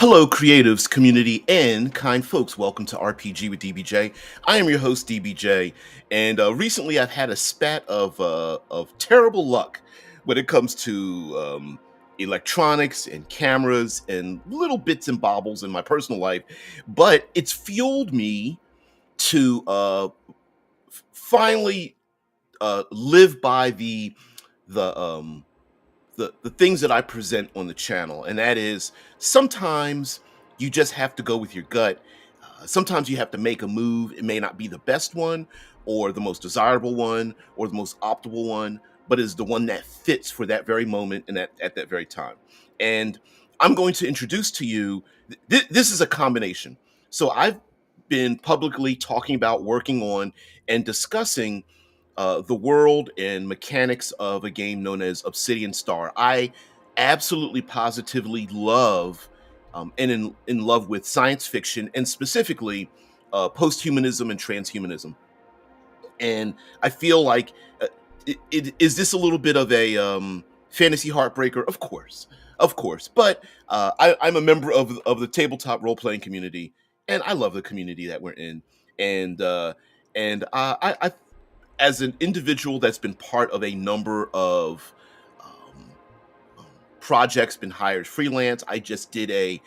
Hello, creatives, community, and kind folks. Welcome to RPG with DBJ. I am your host, DBJ, and recently I've had a spat of terrible luck when it comes to electronics and cameras and little bits and bobbles in my personal life. But it's fueled me to finally live by the the things that I present on the channel, and that is sometimes you just have to go with your gut. Sometimes you have to make a move. It may not be the best one, or the most desirable one, or the most optimal one, but is the one that fits for that very moment and at that very time. And I'm going to introduce to you. This is a combination. So I've been publicly talking about working on and discussing the world and mechanics of a game known as Obsidian Star. I absolutely positively love and in love with science fiction and specifically posthumanism and transhumanism. And I feel like is this a little bit of a fantasy heartbreaker? Of course. But I'm a member of the tabletop role playing community, and I love the community that we're in. And I as an individual that's been part of a number of um, projects, been hired freelance. I just did a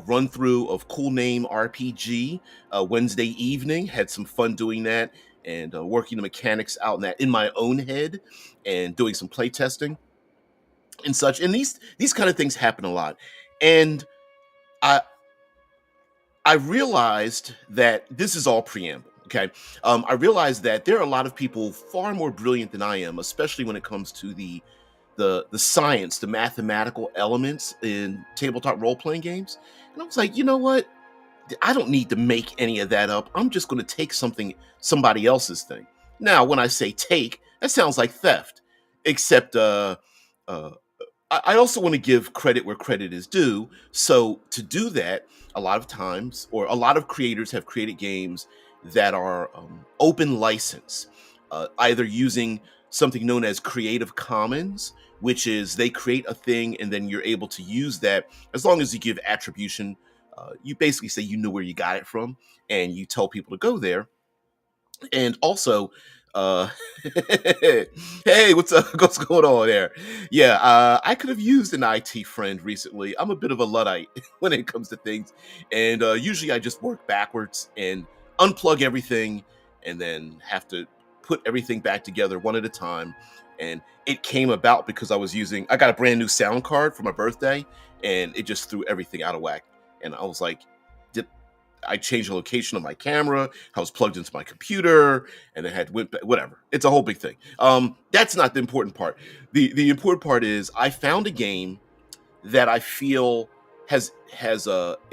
run through of Cool Name RPG Wednesday evening. Had some fun doing that and working the mechanics out in that in my own head and doing some play testing and such. And these kind of things happen a lot. And I I realized that this is all preamble. Okay. I realized that there are a lot of people far more brilliant than I am, especially when it comes to the science, the mathematical elements in tabletop role playing games. And I was like, you know what? I don't need to make any of that up. I'm just going to take somebody else's thing. Now, when I say take, that sounds like theft. Except uh, I also want to give credit where credit is due. So to do that, a lot of times, or a lot of creators have created games that are open license, either using something known as Creative Commons, which is they create a thing and then you're able to use that as long as you give attribution. You basically say you know where you got it from, and you tell people to go there. And also, uh, hey, what's up? What's going on there? Yeah, I could have used an IT friend recently. I'm a bit of a luddite when it comes to things, and usually I just work backwards and unplug everything, and then have to put everything back together one at a time. And it came about because I got a brand new sound card for my birthday, and it just threw everything out of whack. And I was like, did I changed the location of my camera? I was plugged into my computer, and it had went back, whatever. It's a whole big thing. That's not the important part. The important part is I found a game that I feel has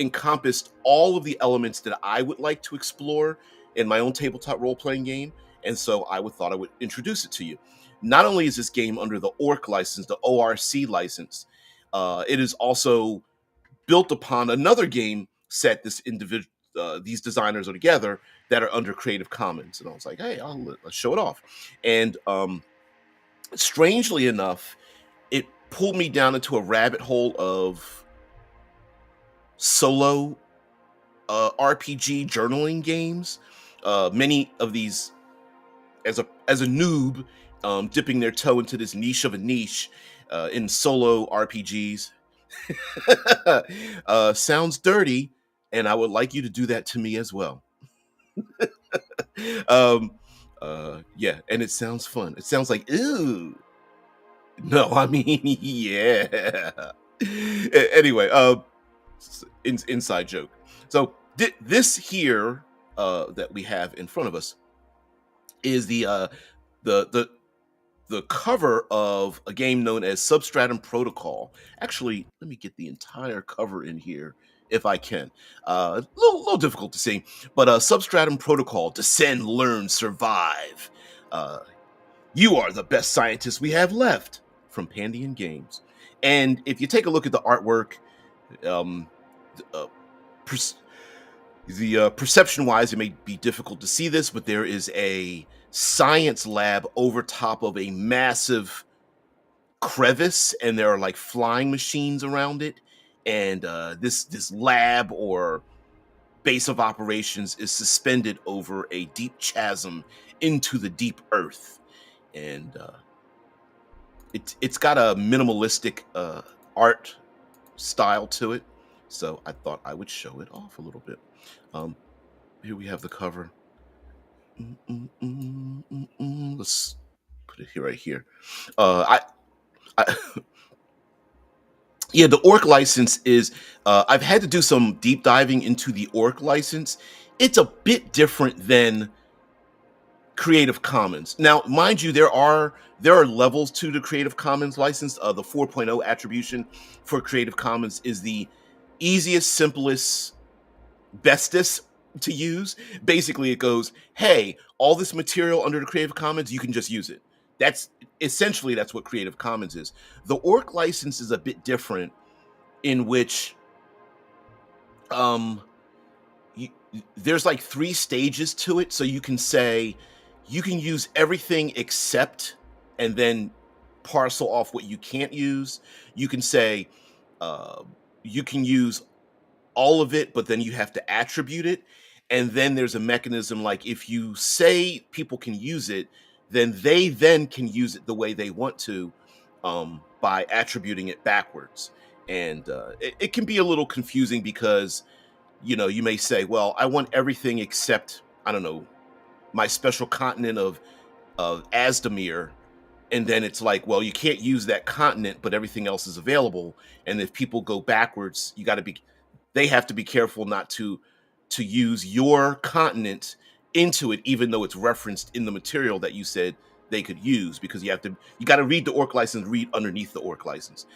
encompassed all of the elements that I would like to explore in my own tabletop role playing game, and so thought I would introduce it to you. Not only is this game under the ORC license, the ORC license, it is also built upon another game set these designers are together that are under Creative Commons. And I was like, hey, let's show it off. And strangely enough, it pulled me down into a rabbit hole of solo RPG journaling games. Many of these, as a noob, dipping their toe into this niche of a niche in solo RPGs. Sounds dirty, and I would like you to do that to me as well. um, yeah, and it sounds fun. It sounds like ooh. No, I mean yeah. Anyway, inside joke. So this here that we have in front of us is the the cover of a game known as Substratum Protocol. Actually, let me get the entire cover in here if I can. Little difficult to see, but Substratum Protocol: Descend, Learn, Survive. Uh, you are the best scientist we have left, from Pandian Games. And if you take a look at the artwork, um, uh, perception wise, it may be difficult to see this, but there is a science lab over top of a massive crevice, and there are like flying machines around it. and this lab or base of operations is suspended over a deep chasm into the deep earth, and it's got a minimalistic art style to it. So I thought I would show it off a little bit. Here we have the cover. Let's put it here, right here. I Yeah, the ORC license is. I've had to do some deep diving into the ORC license. It's a bit different than Creative Commons. Now, mind you, there are levels to the Creative Commons license. The 4.0 attribution for Creative Commons is the easiest, simplest, bestest to use. Basically, it goes, hey, all this material under the Creative Commons, you can just use it. That's essentially that's what Creative Commons is. The ORC license is a bit different, in which um there's like 3 stages to it. So you can say you can use everything except, and then parcel off what you can't use. You can say uh, you can use all of it, but then you have to attribute it. And then there's a mechanism like if you say people can use it, then they then can use it the way they want to, by attributing it backwards. And it can be a little confusing because, you may say, well, I want everything except, I don't know, my special continent of Asdamir. And then it's like, well, you can't use that continent, but everything else is available. And if people go backwards, they have to be careful not to use your continent into it, even though it's referenced in the material that you said they could use, because you got to read the ORC license, read underneath the ORC license.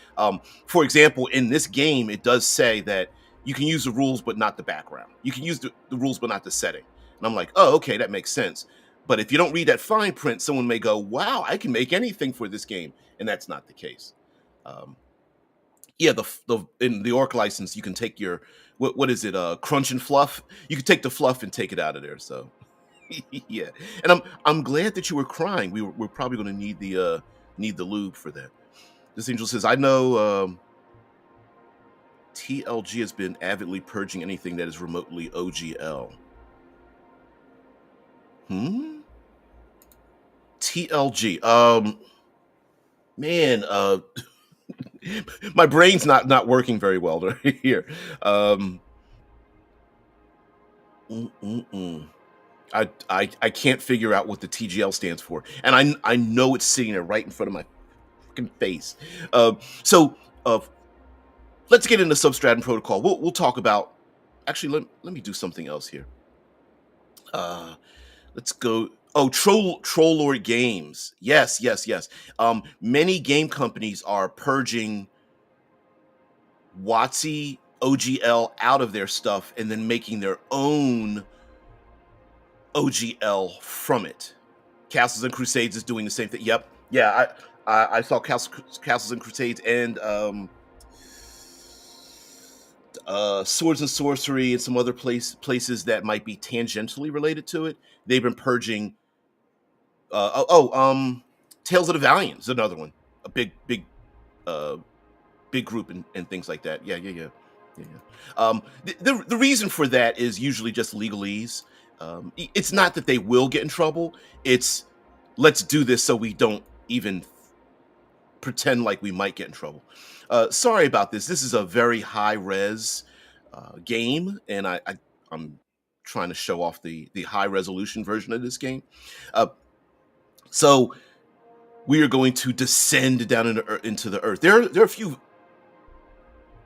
For example, in this game, it does say that you can use the rules, but not the background. You can use the rules, but not the setting. And I'm like, oh, okay, that makes sense. But if you don't read that fine print, someone may go, wow, I can make anything for this game. And that's not the case. Um, yeah, in the ORC license, you can take your, what is it, crunch and fluff? You can take the fluff and take it out of there. So yeah. And I'm glad that you were crying. We're probably going to need the lube for that. This angel says, I know TLG has been avidly purging anything that is remotely OGL. TLG. Man, my brain's not working very well right here. I can't figure out what the TGL stands for, and I know it's sitting there right in front of my fucking face. So let's get into Substratum Protocol. We'll talk about. Actually, let me do something else here. Let's go. Oh, Troll Lord Games. Yes. Many game companies are purging WotC OGL out of their stuff and then making their own OGL from it. Castles and Crusades is doing the same thing. Yep. Yeah, I saw Castles and Crusades and Swords and Sorcery and some other places that might be tangentially related to it. They've been purging. Tales of the Valiant is another one. A big group and things like that. Yeah. The reason for that is usually just legalese. It's not that they will get in trouble. It's let's do this so we don't even pretend like we might get in trouble. Sorry about this. This is a very high res game, and I'm trying to show off the high resolution version of this game. So we are going to descend down into the earth. There are a few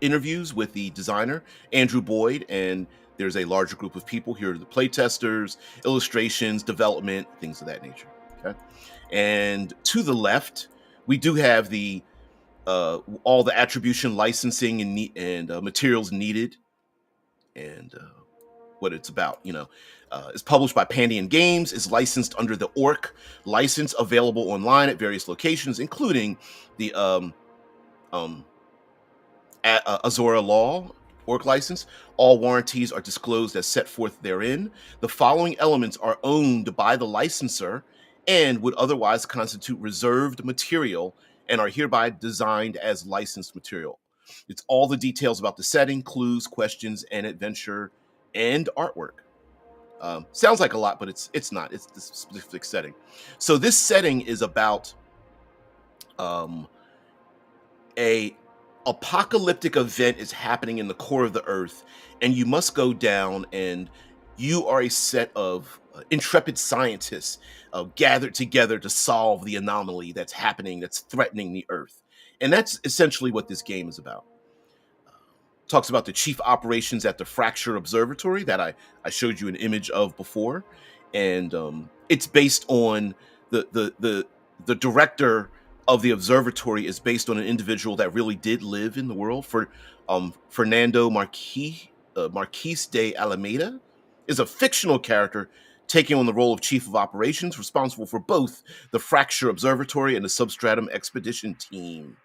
interviews with the designer, Andrew Boyd, and there's a larger group of people. Here are the playtesters, illustrations, development, things of that nature. Okay. And to the left, we do have the all the attribution, licensing, and materials needed, and what it's about. It's published by Pandian Games. Is licensed under the ORC license, available online at various locations, including the Azora Law ORC license. All warranties are disclosed as set forth therein. The following elements are owned by the licensor and would otherwise constitute reserved material and are hereby designed as licensed material. It's all the details about the setting, clues, questions, and adventure, and artwork. Sounds like a lot, but it's not. It's the specific setting. So this setting is about um, a apocalyptic event is happening in the core of the earth, and you must go down, and you are a set of intrepid scientists gathered together to solve the anomaly that's happening, that's threatening the earth. And that's essentially what this game is about. Talks about the chief operations at the Fracture Observatory that I showed you an image of before, and it's based on the director of the observatory is based on an individual that really did live in the world. For Fernando Marquis de Alameda is a fictional character taking on the role of chief of operations, responsible for both the Fracture Observatory and the Substratum Expedition team.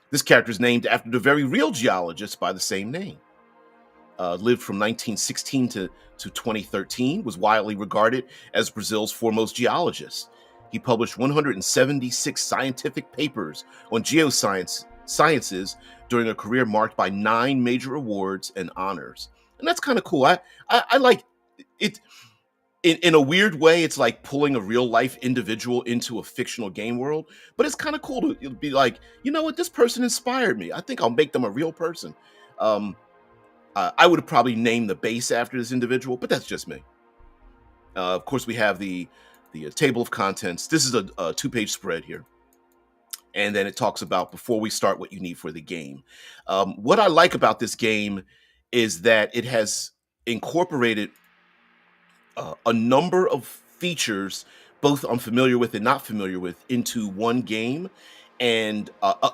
This character is named after the very real geologist by the same name. Lived from 1916 to 2013, was widely regarded as Brazil's foremost geologist. He published 176 scientific papers on sciences during a career marked by 9 major awards and honors. And that's kind of cool. I like it. In a weird way, it's like pulling a real life individual into a fictional game world, but it's kind of cool to be like, you know what, this person inspired me. I think I'll make them a real person. I would have probably named the base after this individual, but that's just me. Of course, we have the table of contents. This is a 2-page spread here, and then it talks about before we start what you need for the game. What I like about this game is that it has incorporated a number of features, both I'm familiar with and not familiar with, into one game, and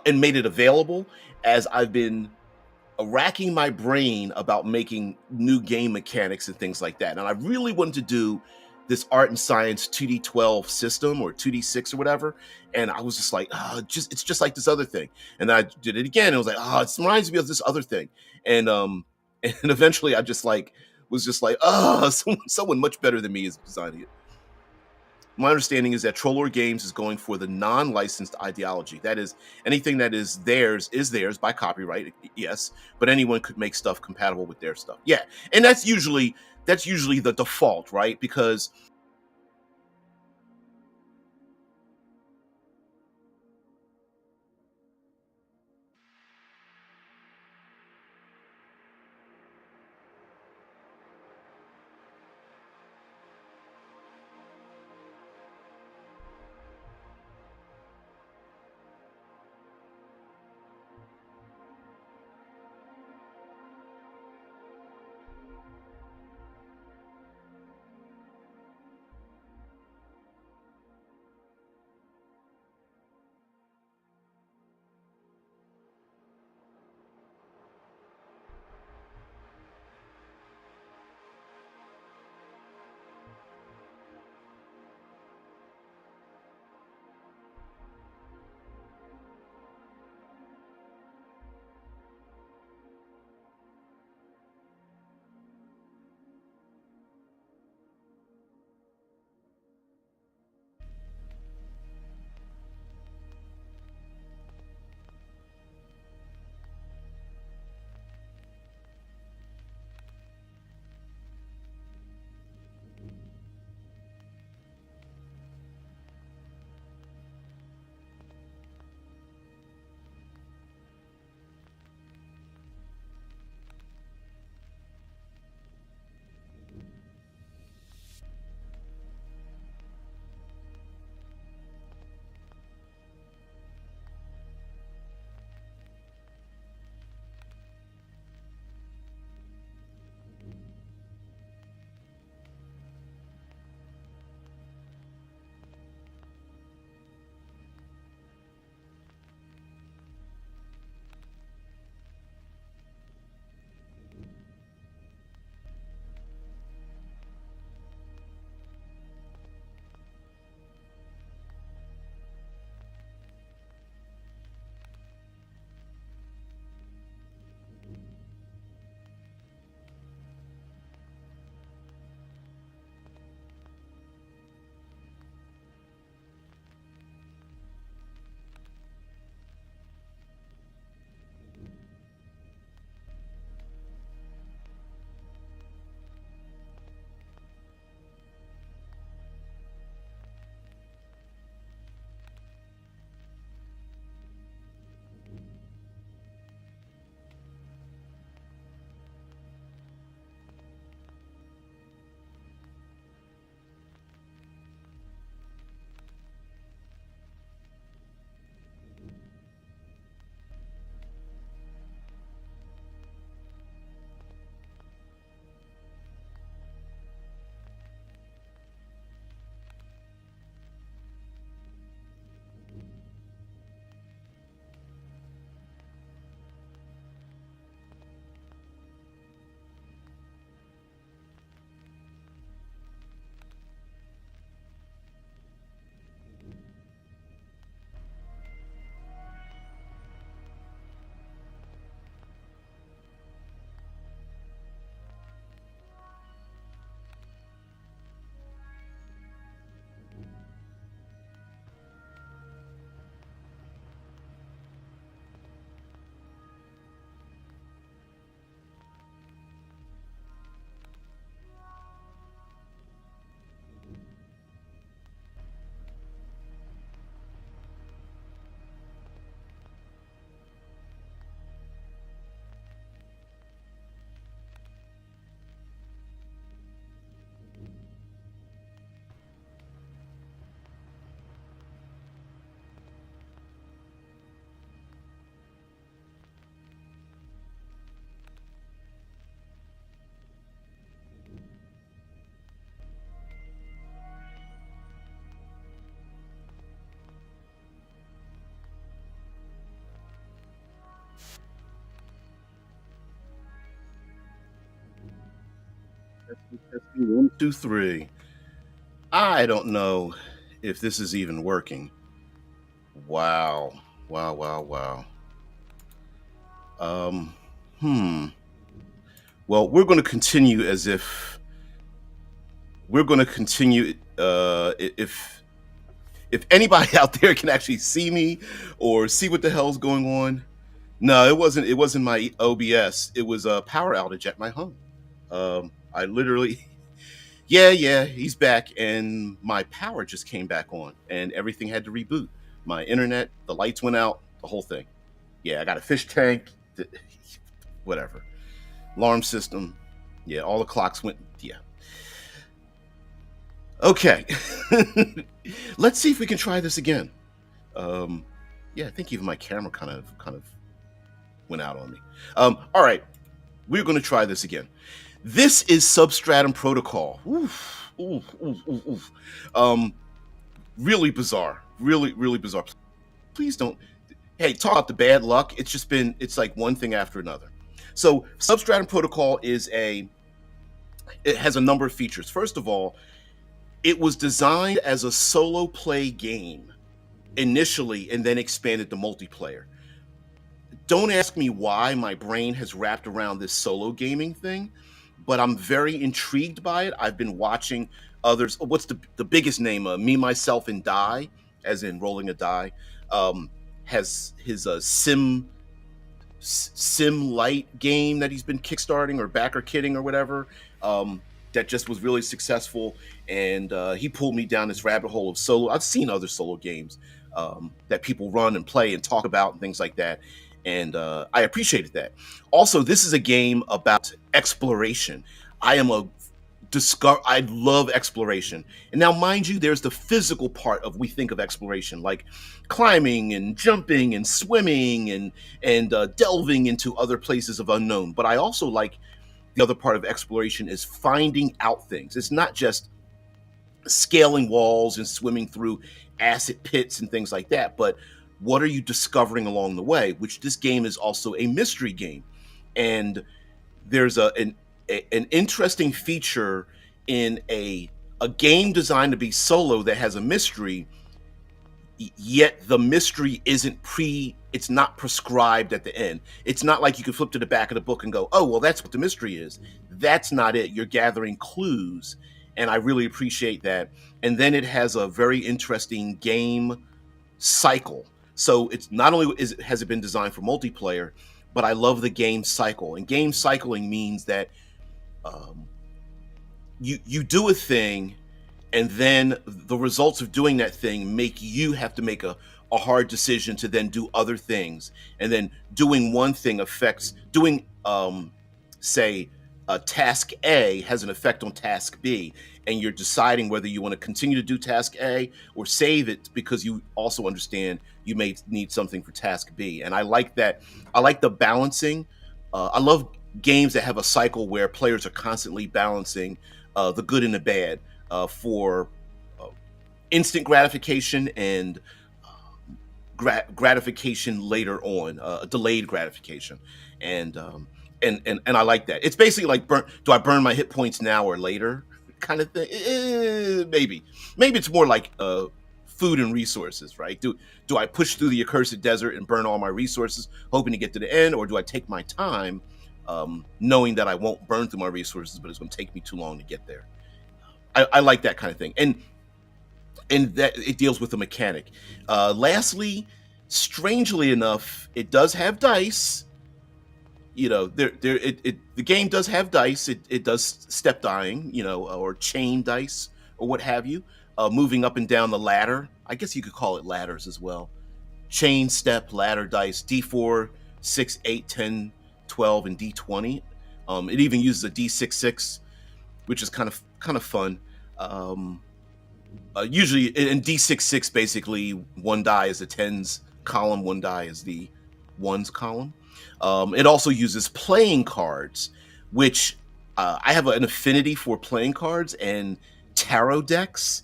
made it available as I've been racking my brain about making new game mechanics and things like that. And I really wanted to do this art and science 2D12 system or 2D6 or whatever. And I was just like, it's just like this other thing. And I did it again. And I was like, it reminds me of this other thing. And and eventually I just like was just like, someone much better than me is designing it. My understanding is that Trollor Games is going for the non-licensed ideology. That is, anything that is theirs by copyright, yes, but anyone could make stuff compatible with their stuff. Yeah, and that's usually the default, right? Because Testing, testing, 1, 2, 3. I don't know if this is even working. Wow. Wow, wow, wow. Um, hmm. Well, we're going to continue as if we're going to continue. If anybody out there can actually see me or see what the hell's going on, no, it wasn't. It wasn't my OBS. It was a power outage at my home. I literally, yeah, he's back, and my power just came back on, and everything had to reboot. My internet, the lights went out, the whole thing. Yeah, I got a fish tank, whatever, alarm system. Yeah, all the clocks went. Yeah. Okay. Let's see if we can try this again. Um, yeah, I think even my camera kind of went out on me. All right, we're going to try this again. This is Substratum Protocol. Oof, oof, oof, oof, oof. Really bizarre. Really, really bizarre. Please don't. Hey, talk about the bad luck. It's like one thing after another. So, Substratum Protocol it has a number of features. First of all, it was designed as a solo play game initially and then expanded to multiplayer. Don't ask me why my brain has wrapped around this solo gaming thing, but I'm very intrigued by it. I've been watching others. What's the biggest name? Me, Myself, and Die, as in rolling a die, has his sim light game that he's been kickstarting or backer kitting or whatever. That just was really successful, and he pulled me down this rabbit hole of solo. I've seen other solo games that people run and play and talk about and things like that, and I appreciated that. Also, this is a game about exploration. I love exploration, and now, mind you, there's the physical part of we think of exploration, like climbing and jumping and swimming and delving into other places of unknown. But I also like the other part of exploration is finding out things. It's not just scaling walls and swimming through acid pits and things like that, but what are you discovering along the way? Which this game is also a mystery game, and there's an interesting feature in a game designed to be solo that has a mystery, yet the mystery it's not prescribed at the end. It's not like you can flip to the back of the book and go, oh, well, that's what the mystery is. That's not it. You're gathering clues, and I really appreciate that. And then it has a very interesting game cycle. So it's not only has it been designed for multiplayer, but I love the game cycle. And game cycling means that you do a thing, and then the results of doing that thing make you have to make a hard decision to then do other things, and then doing one thing affects doing say task A has an effect on task B, and you're deciding whether you want to continue to do task A or save it because you also understand you may need something for task B. And I like that. I like the balancing. I love games that have a cycle where players are constantly balancing the good and the bad for instant gratification and gratification later on, delayed gratification, and I like that. It's basically like do I burn my hit points now or later kind of thing. Maybe it's more like food and resources, right? Do I push through the accursed desert and burn all my resources, hoping to get to the end, or do I take my time, knowing that I won't burn through my resources, but it's going to take me too long to get there? I like that kind of thing, and that it deals with the mechanic. Lastly, strangely enough, it does have dice. You know, the game does have dice. It does step dying, or chain dice or what have you, moving up and down the ladder. I guess you could call it ladders as well. Chain, step, ladder dice, D4, 6, 8, 10, 12, and D20. It even uses a D66, which is kind of fun. Usually in D66, basically one die is the tens column, one die is the ones column. It also uses playing cards, which I have an affinity for playing cards and tarot decks,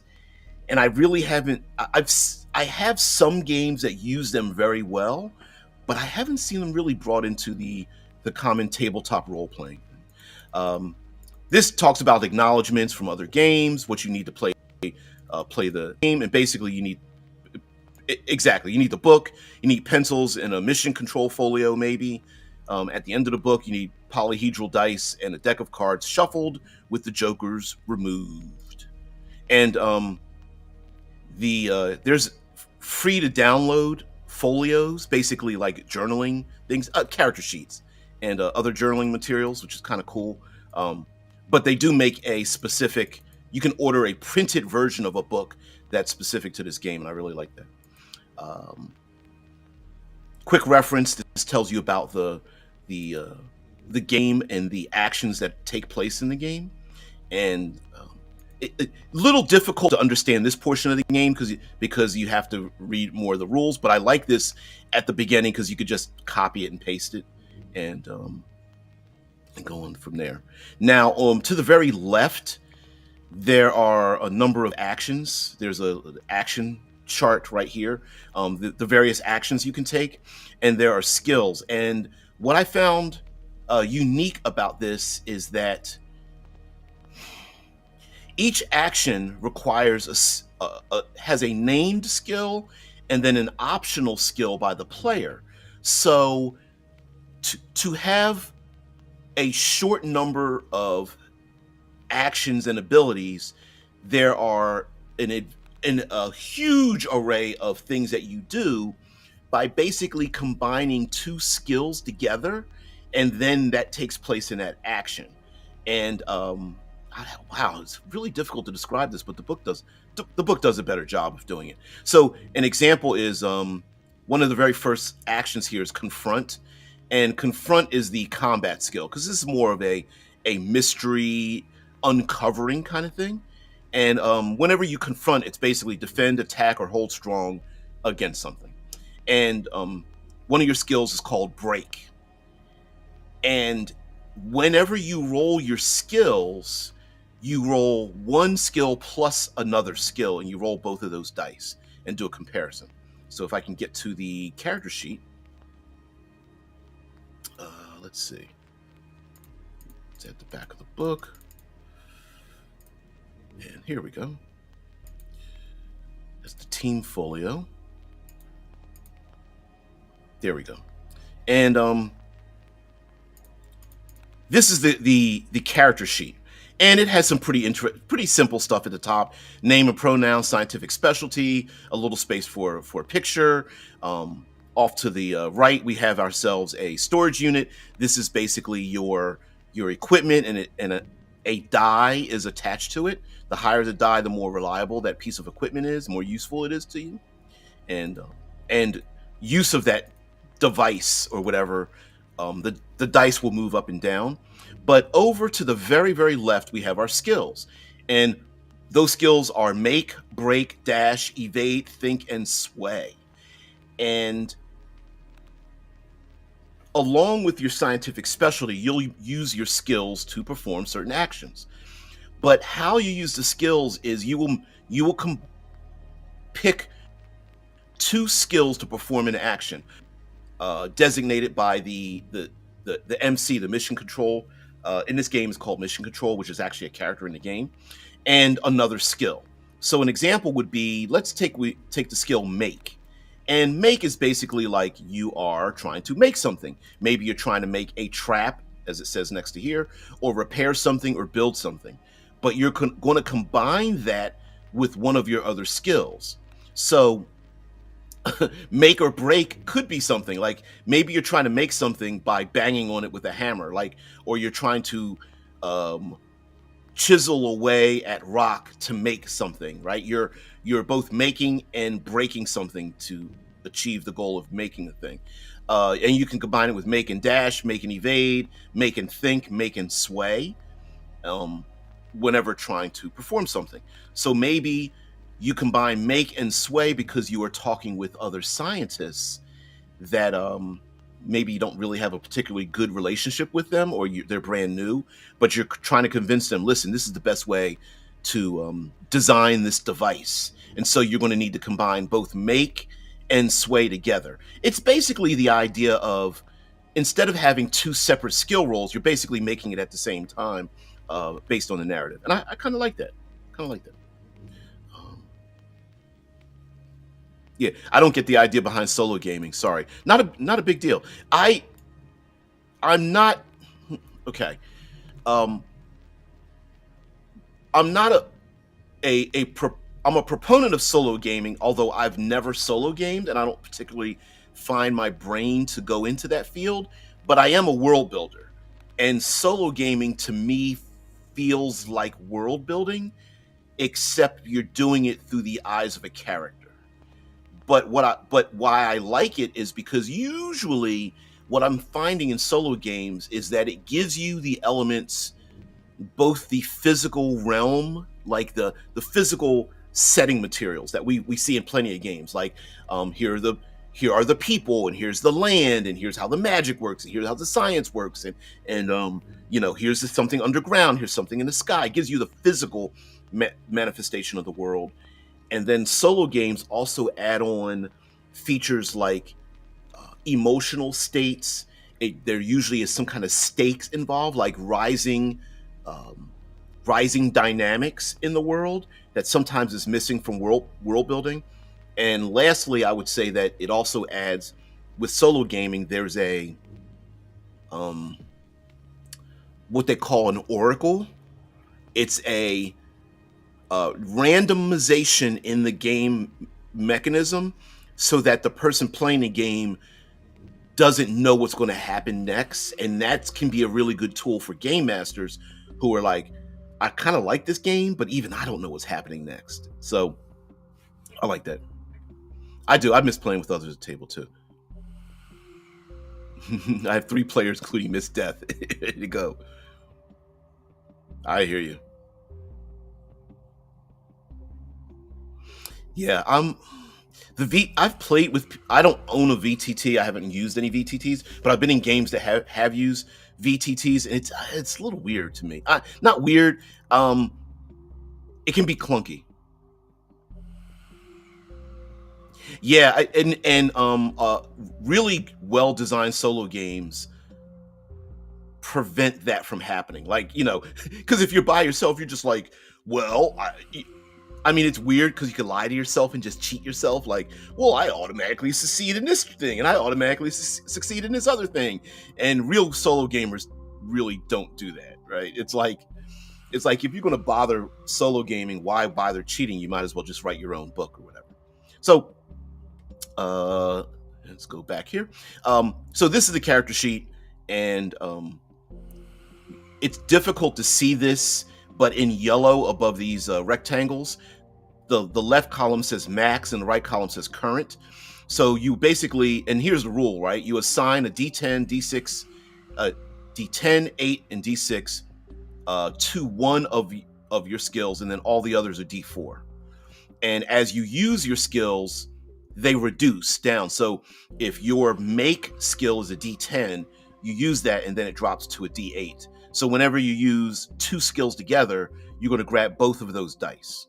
and I really haven't. I have some games that use them very well, but I haven't seen them really brought into the common tabletop role playing. This talks about acknowledgments from other games, what you need to play the game, and basically you need you need the book, you need pencils and a mission control folio maybe. At the end of the book, you need polyhedral dice and a deck of cards shuffled with the jokers removed. And there's free to download folios, basically like journaling things, character sheets, and other journaling materials, which is kind of cool. But they do make a specific, you can order a printed version of a book that's specific to this game, and I really like that. Quick reference, this tells you about the game and the actions that take place in the game. And a little difficult to understand this portion of the game because you have to read more of the rules, but I like this at the beginning because you could just copy it and paste it and go on from there. Now, to the very left, there are a number of actions. There's an action chart right here, the various actions you can take, and there are skills. And what I found unique about this is that each action requires has a named skill and then an optional skill by the player. So to have a short number of actions and abilities, there are a huge array of things that you do by basically combining two skills together, and then that takes place in that action. And wow, it's really difficult to describe this, but the book does a better job of doing it. So an example is one of the very first actions here is confront, and confront is the combat skill because this is more of a mystery uncovering kind of thing. And whenever you confront, it's basically defend, attack, or hold strong against something. And one of your skills is called break. And whenever you roll your skills, you roll one skill plus another skill, and you roll both of those dice and do a comparison. So if I can get to the character sheet, let's see. It's at the back of the book. And here we go. That's the team folio. There we go. And this is the character sheet. And it has some pretty simple stuff at the top. Name and pronoun, scientific specialty, a little space for a picture. Off to the right, we have ourselves a storage unit. This is basically your equipment, and a die is attached to it. The higher the die, the more reliable that piece of equipment is, the more useful it is to you. And use of that device or whatever, the dice will move up and down. But over to the very, very left, we have our skills. And those skills are make, break, dash, evade, think, and sway. And along with your scientific specialty, you'll use your skills to perform certain actions. But how you use the skills is you will pick two skills to perform an action, designated by the MC, the mission control. In this game, is called mission control, which is actually a character in the game, and another skill. So an example would be, let's take the skill make. And make is basically like you are trying to make something. Maybe you're trying to make a trap, as it says next to here, or repair something or build something. But you're going to combine that with one of your other skills. So make or break could be something like maybe you're trying to make something by banging on it with a hammer, or you're trying to chisel away at rock to make something, right? You're both making and breaking something to achieve the goal of making the thing. And you can combine it with make and dash, make and evade, make and think, make and sway, whenever trying to perform something. So maybe you combine make and sway because you are talking with other scientists that maybe you don't really have a particularly good relationship with them, or they're brand new, but you're trying to convince them, listen, this is the best way to design this device. And so you're going to need to combine both make and sway together. It's basically the idea of, instead of having two separate skill rolls, you're basically making it at the same time based on the narrative, and I kind of like that. Kind of like that. Yeah, I don't get the idea behind solo gaming. Sorry, not a big deal. I'm not okay. Um, I'm not I'm a proponent of solo gaming, although I've never solo gamed, and I don't particularly find my brain to go into that field. But I am a world builder, and solo gaming to me feels like world building, except you're doing it through the eyes of a character. But why I like it is because usually what I'm finding in solo games is that it gives you the elements, both the physical realm, like the physical setting materials that we see in plenty of games, like here are the people, and here's the land, and here's how the magic works, and here's how the science works, and here's something underground, here's something in the sky. It gives you the physical manifestation of the world. And then solo games also add on features like emotional states. There usually is some kind of stakes involved, like um, rising dynamics in the world that sometimes is missing from world building. And lastly, I would say that it also adds, with solo gaming, there's a um, what they call an oracle. It's a randomization in the game mechanism, so that the person playing the game doesn't know what's going to happen next, and that can be a really good tool for game masters who are like, I kind of like this game, but even I don't know what's happening next. So I like that. I do. I miss playing with others at the table too. I have 3 players, including Miss Death. Ready to go. I hear you. Yeah, I've played with. I don't own a VTT. I haven't used any VTTs, but I've been in games that have used VTTs, and it's a little weird to me. Not weird. It can be clunky. Yeah, really well designed solo games prevent that from happening. Like, because if you're by yourself, you're just like, well, I mean, it's weird because you can lie to yourself and just cheat yourself. Like, well, I automatically succeed in this thing, and I automatically succeed in this other thing. And real solo gamers really don't do that, right? It's like if you're going to bother solo gaming, why bother cheating? You might as well just write your own book or whatever. So, let's go back here. So this is the character sheet, and it's difficult to see this, but in yellow above these rectangles, the left column says max and the right column says current. So you basically, and here's the rule, right? You assign a D10, D6, D10, 8, and D6 to one of your skills, and then all the others are D4. And as you use your skills, they reduce down. So if your make skill is a D10, you use that, and then it drops to a D8. So whenever you use 2 skills together, you're going to grab both of those dice.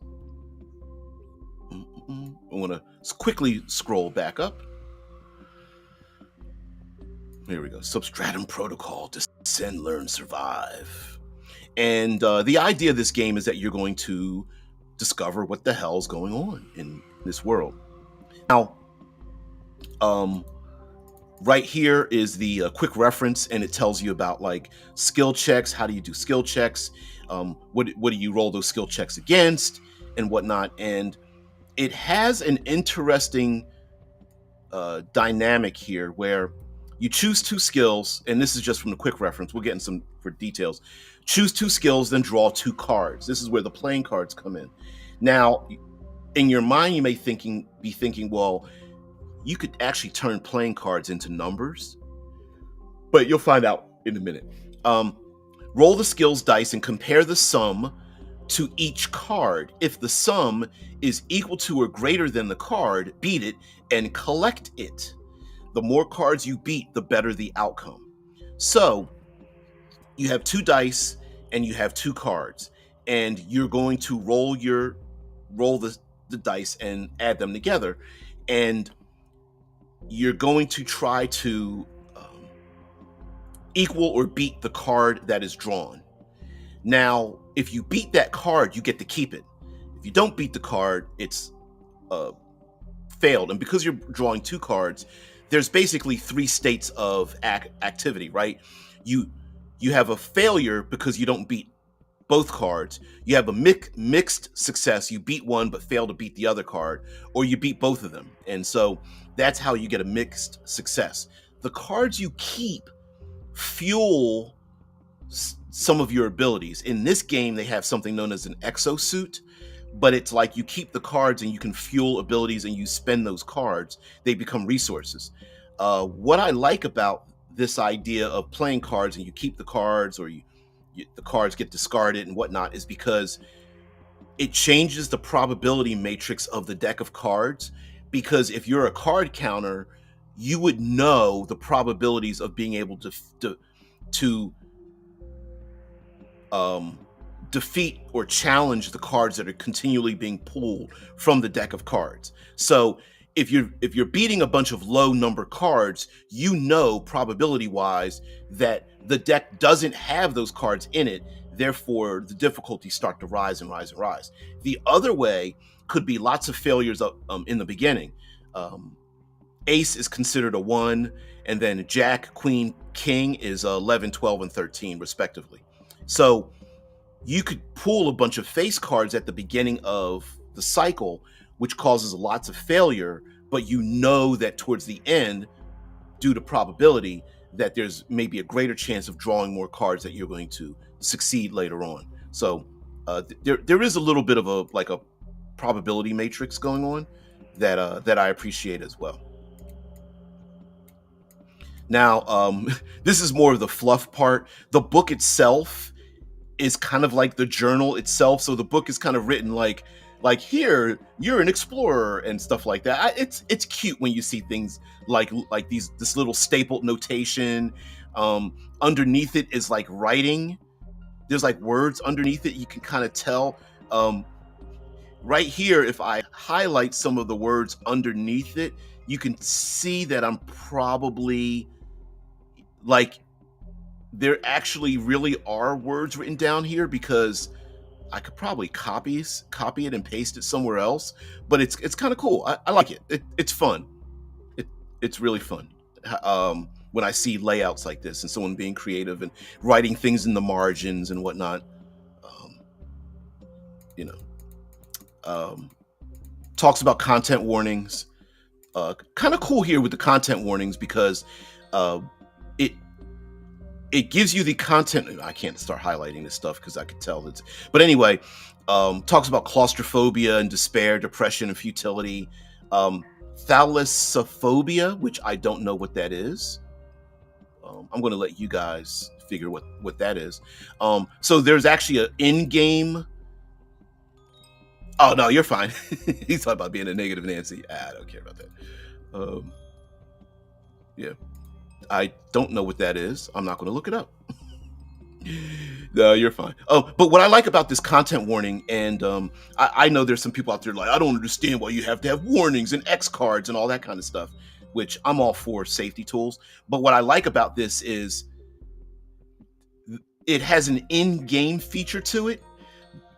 I'm going to quickly scroll back up. Here we go. Substratum Protocol. Descend, learn, survive. And the idea of this game is that you're going to discover what the hell's going on in this world. Now, right here is the quick reference, and it tells you about like skill checks. How do you do skill checks? What do you roll those skill checks against, and whatnot? And it has an interesting dynamic here where you choose 2 skills, and this is just from the quick reference. We'll get in some for details. Choose 2 skills, then draw 2 cards. This is where the playing cards come in. Now, in your mind, you may be thinking, well, you could actually turn playing cards into numbers, but you'll find out in a minute. Roll the skills dice and compare the sum to each card. If the sum is equal to or greater than the card, beat it and collect it. The more cards you beat, the better the outcome. So you have 2 dice and you have 2 cards, and you're going to roll the dice and add them together, and you're going to try to equal or beat the card that is drawn. Now, if you beat that card, you get to keep it. If you don't beat the card, it's failed. And because you're drawing 2 cards, there's basically 3 states of activity, right? You have a failure because you don't beat both cards. You have a mixed success. You beat one but fail to beat the other card, or you beat both of them. And so that's how you get a mixed success. The cards you keep fuel some of your abilities. In this game, they have something known as an exosuit, but it's like you keep the cards and you can fuel abilities and you spend those cards. They become resources. What I like about this idea of playing cards and you keep the cards, or the cards get discarded and whatnot, is because it changes the probability matrix of the deck of cards. Because if you're a card counter, you would know the probabilities of being able to defeat or challenge the cards that are continually being pulled from the deck of cards. So if you're beating a bunch of low number cards, you know probability wise that the deck doesn't have those cards in it. Therefore, the difficulties start to rise and rise and rise. The other way could be lots of failures in the beginning. Ace is considered a 1, and then Jack, Queen, King is 11, 12, and 13, respectively. So you could pull a bunch of face cards at the beginning of the cycle, which causes lots of failure, but you know that towards the end, due to probability, that there's maybe a greater chance of drawing more cards that you're going to succeed later on. So there is a little bit of a probability matrix going on that I appreciate as well. Now, this is more of the fluff part. The book itself is kind of like the journal itself. So the book is kind of written like here you're an explorer and stuff like that. It's cute when you see things like this little stapled notation. Underneath it is like writing. There's like words underneath it. You can kind of tell. Right here, if I highlight some of the words underneath it, you can see that I'm probably like, there actually really are words written down here, because I could probably copy it and paste it somewhere else. But it's kind of cool. I like it. It's fun. It's really fun when I see layouts like this and someone being creative and writing things in the margins and whatnot. Talks about content warnings. Kind of cool here with the content warnings, because it gives you the content. I can't start highlighting this stuff because I could tell it's. But anyway, talks about claustrophobia and despair, depression, and futility. Thalassophobia, which I don't know what that is. I'm going to let you guys figure what that is. So there's actually an in-game. Oh no, you're fine. He's talking about being a negative Nancy. I don't care about that. Yeah. I don't know what that is. I'm not going to look it up. No, you're fine. Oh, but what I like about this content warning, and I know there's some people out there like, I don't understand why you have to have warnings and X cards and all that kind of stuff, which I'm all for safety tools. But what I like about this is it has an in-game feature to it.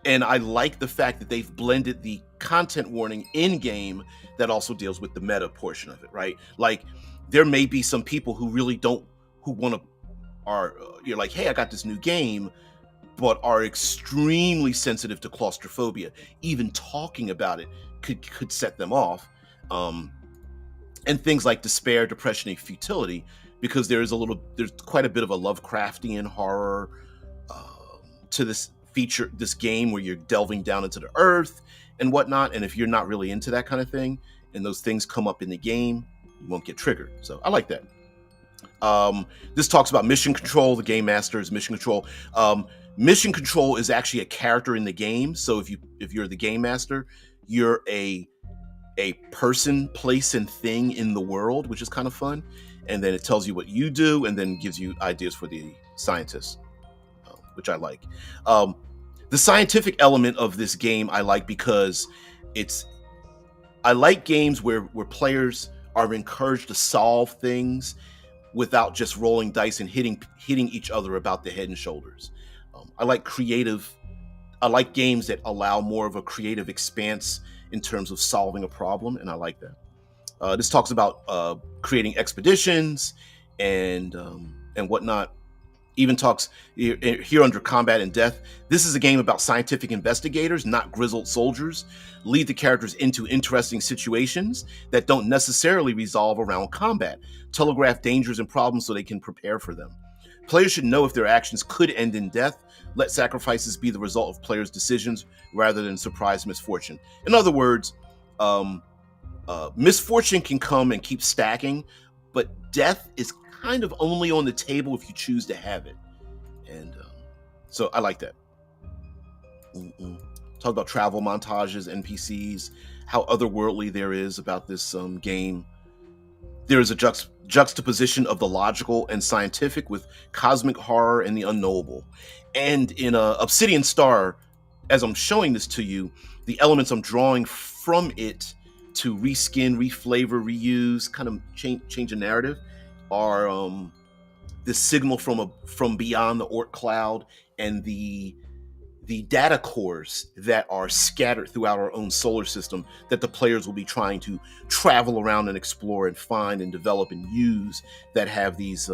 And I like the fact that they've blended the content warning in-game that also deals with the meta portion of it, right? Like, there may be some people who really you're like, hey, I got this new game, but are extremely sensitive to claustrophobia. Even talking about it could set them off. And things like despair, depression, and futility, because there's quite a bit of a Lovecraftian horror to this game where you're delving down into the earth and whatnot. And if you're not really into that kind of thing, and those things come up in the game, you won't get triggered. So I like that. This talks about mission control. The game master is mission control. Mission control is actually a character in the game. So if you're the game master, you're a person, place, and thing in the world, which is kind of fun. And then it tells you what you do, and then gives you ideas for the scientists, which I like. The scientific element of this game I like, because I like games where players are encouraged to solve things without just rolling dice and hitting each other about the head and shoulders. I like creative. I like games that allow more of a creative expanse in terms of solving a problem, and I like that. This talks about creating expeditions and whatnot. Even talks here under combat and death. This is a game about scientific investigators, not grizzled soldiers. Lead the characters into interesting situations that don't necessarily resolve around combat. Telegraph dangers and problems so they can prepare for them. Players should know if their actions could end in death. Let sacrifices be the result of players' decisions rather than surprise misfortune. In other words, misfortune can come and keep stacking, but death is kind of only on the table if you choose to have it. And so I like that. Talk about travel montages, NPCs, how otherworldly there is about this game. There is a juxtaposition of the logical and scientific with cosmic horror and the unknowable. And in Obsidian Star, as I'm showing this to you, the elements I'm drawing from it to reskin, reflavor, reuse, kind of change a narrative are this signal from beyond the ORC cloud and the data cores that are scattered throughout our own solar system that the players will be trying to travel around and explore and find and develop and use, that have these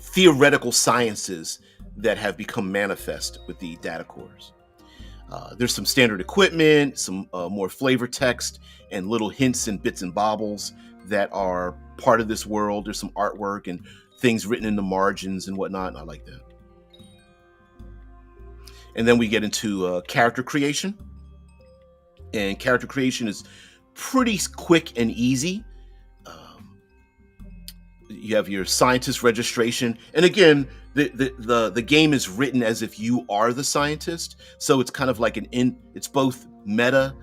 theoretical sciences that have become manifest with the data cores. There's some standard equipment, some more flavor text, and little hints and bits and bobbles that are part of this world. There's some artwork and things written in the margins and whatnot, and I like that. And then we get into character creation. And character creation is pretty quick and easy. You have your scientist registration. And again, the game is written as if you are the scientist. So it's kind of like it's both meta.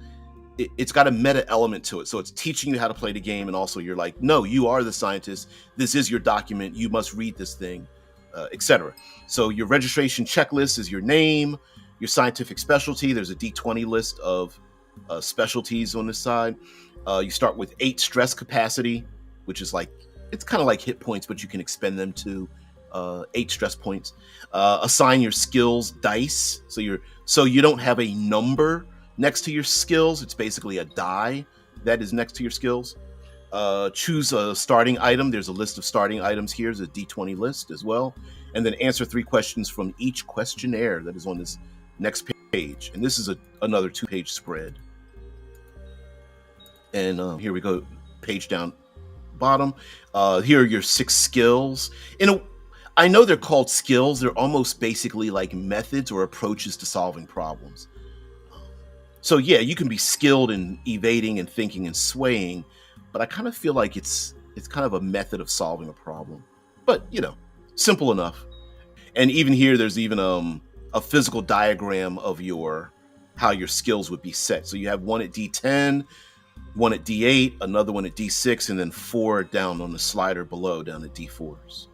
It's got a meta element to it. So it's teaching you how to play the game. And also you're like, no, you are the scientist. This is your document. You must read this thing, etc. So your registration checklist is your name, your scientific specialty. There's a D20 list of specialties on this side. You start with 8 stress capacity, which is like, it's kind of like hit points, but you can expend them to 8 stress points. Assign your skills dice. So you don't have a number next to your skills. It's basically a die that is next to your skills. Choose a starting item. There's a list of starting items here. There's a D20 list as well. And then answer 3 questions from each questionnaire that is on this next page. And this is another 2-page spread. And here we go, page down bottom. Here are your 6 skills. I know they're called skills. They're almost basically like methods or approaches to solving problems. So yeah, you can be skilled in evading and thinking and swaying, but I kind of feel like it's kind of a method of solving a problem. But simple enough. And even here, there's even a physical diagram of how your skills would be set. So you have one at D10, one at D8, another one at D6, and then 4 down on the slider below, down at D4s.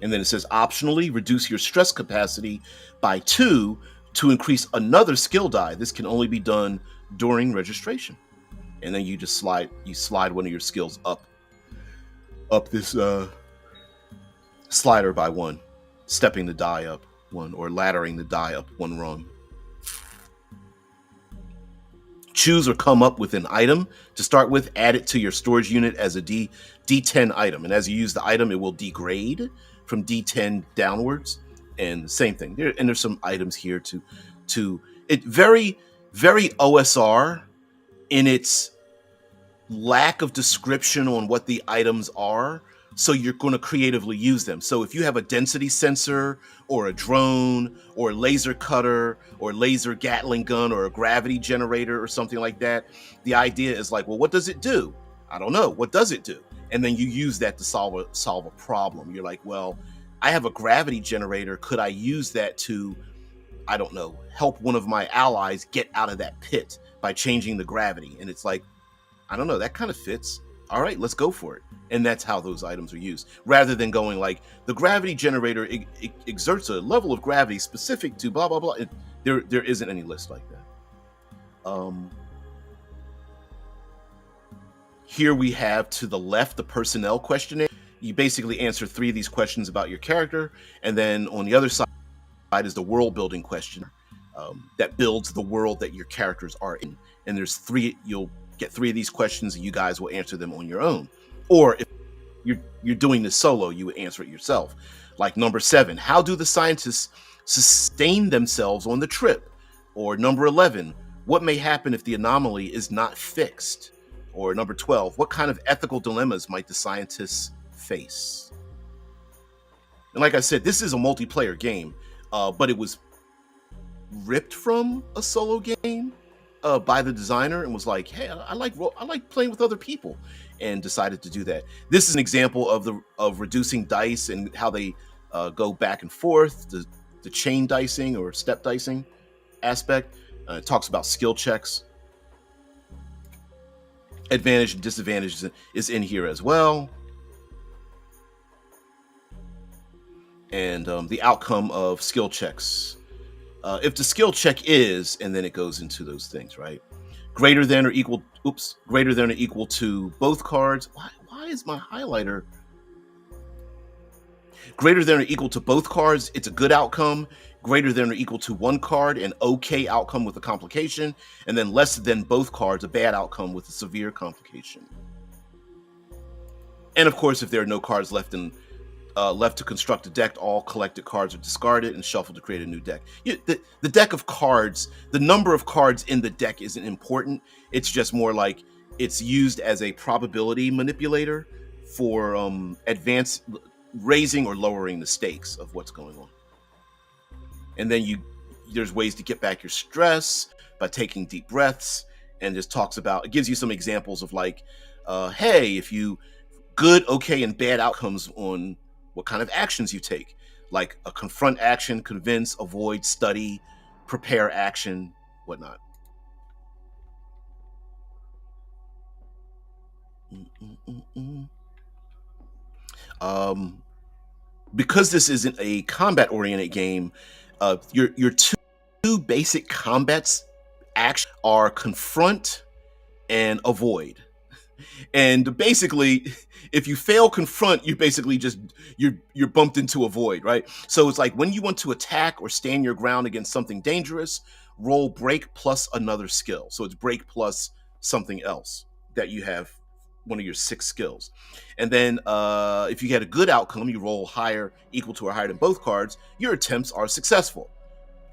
And then it says, optionally, reduce your stress capacity by 2 to increase another skill die. This can only be done during registration. And then you just slide one of your skills up this slider by 1, stepping the die up 1, or laddering the die up 1 rung. Choose or come up with an item to start with, add it to your storage unit as a D10 item. And as you use the item, it will degrade from D10 downwards. And the same thing. There's some items here to it very, very OSR in its lack of description on what the items are. So you're going to creatively use them. So if you have a density sensor or a drone or a laser cutter or laser Gatling gun or a gravity generator or something like that, the idea is like, well, what does it do? I don't know. What does it do? And then you use that to solve a problem. You're like, well, I have a gravity generator. Could I use that to, I don't know, help one of my allies get out of that pit by changing the gravity? And it's like, I don't know, that kind of fits. All right, let's go for it. And that's how those items are used, rather than going like the gravity generator exerts a level of gravity specific to blah, blah, blah. There isn't any list like that. Here we have to the left the personnel questionnaire. You basically answer 3 of these questions about your character, and then on the other side is the world building question that builds the world that your characters are in. And there's 3. You'll get 3 of these questions, and you guys will answer them on your own. Or if you're doing this solo, you would answer it yourself. Like number 7, how do the scientists sustain themselves on the trip? Or number 11, what may happen if the anomaly is not fixed? Or number 12, what kind of ethical dilemmas might the scientists face? And like I said, this is a multiplayer game, but it was ripped from a solo game by the designer, and was like, hey, I like playing with other people, and decided to do that. This is an example of reducing dice and how they go back and forth, the chain dicing or step dicing aspect. It talks about skill checks. Advantage and disadvantage is in here as well. And the outcome of skill checks. If the skill check is, and then it goes into those things, right? Greater than or equal to both cards. Why is my highlighter? Greater than or equal to both cards, it's a good outcome. Greater than or equal to one card, an okay outcome with a complication. And then less than both cards, a bad outcome with a severe complication. And of course, if there are no cards left to construct a deck, all collected cards are discarded and shuffled to create a new deck. The deck of cards, the number of cards in the deck isn't important. It's just more like it's used as a probability manipulator for raising or lowering the stakes of what's going on. And then there's ways to get back your stress by taking deep breaths, and just it gives you some examples of like, hey, if you good, okay, and bad outcomes on what kind of actions you take, like a confront action, convince, avoid, study, prepare action, whatnot. Because this isn't a combat-oriented game, your two basic combats action are confront and avoid. And basically, if you fail confront, you basically you're bumped into avoid, right? So it's like when you want to attack or stand your ground against something dangerous, roll break plus another skill. So it's break plus something else that you have, one of your 6 skills. And then if you get a good outcome, you roll higher, equal to or higher than both cards, your attempts are successful,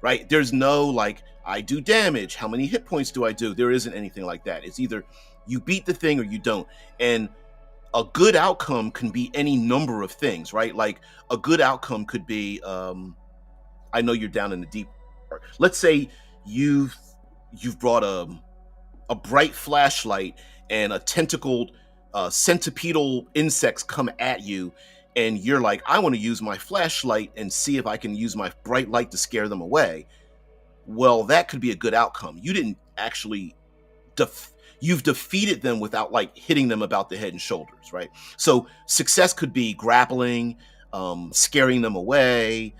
right? There's no like, I do damage, how many hit points do I do? There isn't anything like that. It's either you beat the thing or you don't. And a good outcome can be any number of things, right? Like a good outcome could be, I know you're down in the deep part. Let's say you've brought a bright flashlight and a tentacled centipedal insects come at you, and you're like, I want to use my flashlight and see if I can use my bright light to scare them away. Well, that could be a good outcome. You didn't actually you've defeated them without like hitting them about the head and shoulders, right? So success could be grappling, scaring them away,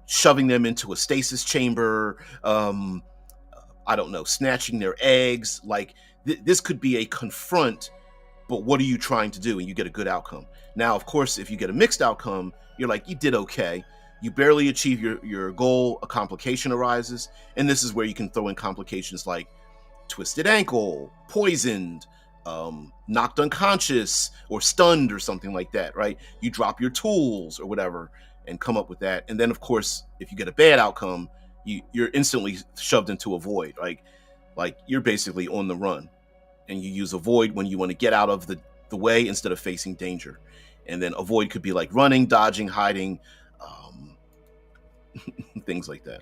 shoving them into a stasis chamber, I don't know, snatching their eggs. Like this could be a confront, but what are you trying to do? And you get a good outcome. Now, of course, if you get a mixed outcome, you're like, you did okay. You barely achieve your goal, a complication arises. And this is where you can throw in complications like twisted ankle, poisoned, knocked unconscious, or stunned, or something like that, right? You drop your tools or whatever and come up with that. And then, of course, if you get a bad outcome, you're instantly shoved into a void. Like you're basically on the run, and you use avoid when you want to get out of the way instead of facing danger. And then avoid could be like running, dodging, hiding, things like that.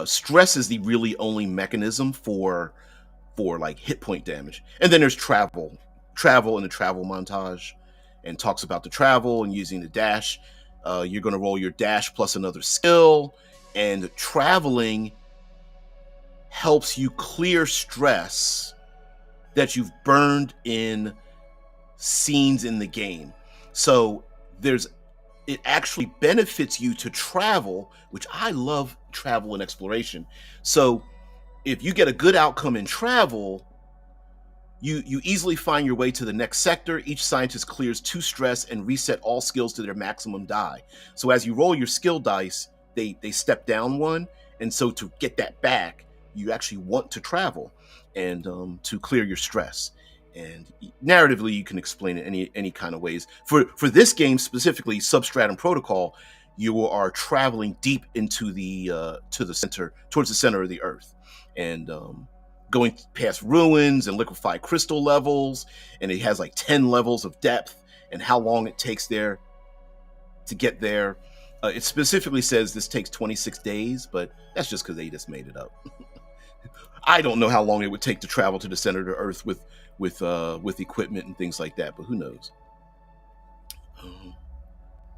Stress is the really only mechanism for like hit point damage. And then there's travel in the travel montage, and talks about the travel and using the dash. You're going to roll your dash plus another skill, and traveling helps you clear stress that you've burned in scenes in the game. So it actually benefits you to travel, which I love travel and exploration. So if you get a good outcome in travel, You easily find your way to the next sector. Each scientist clears 2 stress and reset all skills to their maximum die. So as you roll your skill dice, they step down 1, and so to get that back, you actually want to travel and to clear your stress. And narratively, you can explain it any kind of ways. For this game specifically, Substratum Protocol, you are traveling deep into the to the center, towards the center of the Earth, and going past ruins and liquefied crystal levels, and it has like 10 levels of depth and how long it takes there to get there. It specifically says this takes 26 days, but that's just because they just made it up. I don't know how long it would take to travel to the center of the Earth with equipment and things like that, but who knows?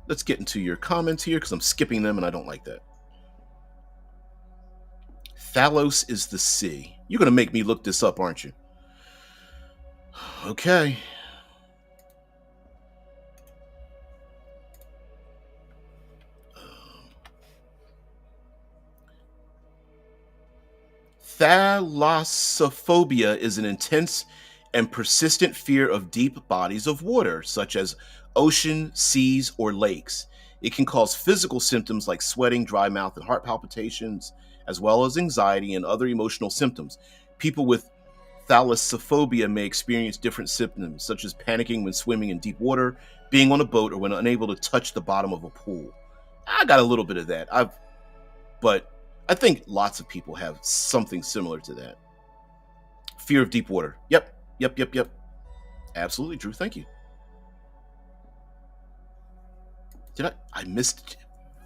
Let's get into your comments here because I'm skipping them and I don't like that. Thalos is the sea. You're going to make me look this up, aren't you? Okay. Thalassophobia is an intense and persistent fear of deep bodies of water, such as ocean, seas, or lakes. It can cause physical symptoms like sweating, dry mouth, and heart palpitations, as well as anxiety and other emotional symptoms. People with thalassophobia may experience different symptoms, such as panicking when swimming in deep water, being on a boat, or when unable to touch the bottom of a pool. I got a little bit of that. But I think lots of people have something similar to that. Fear of deep water. Yep. Absolutely, Drew. Thank you. Did I missed?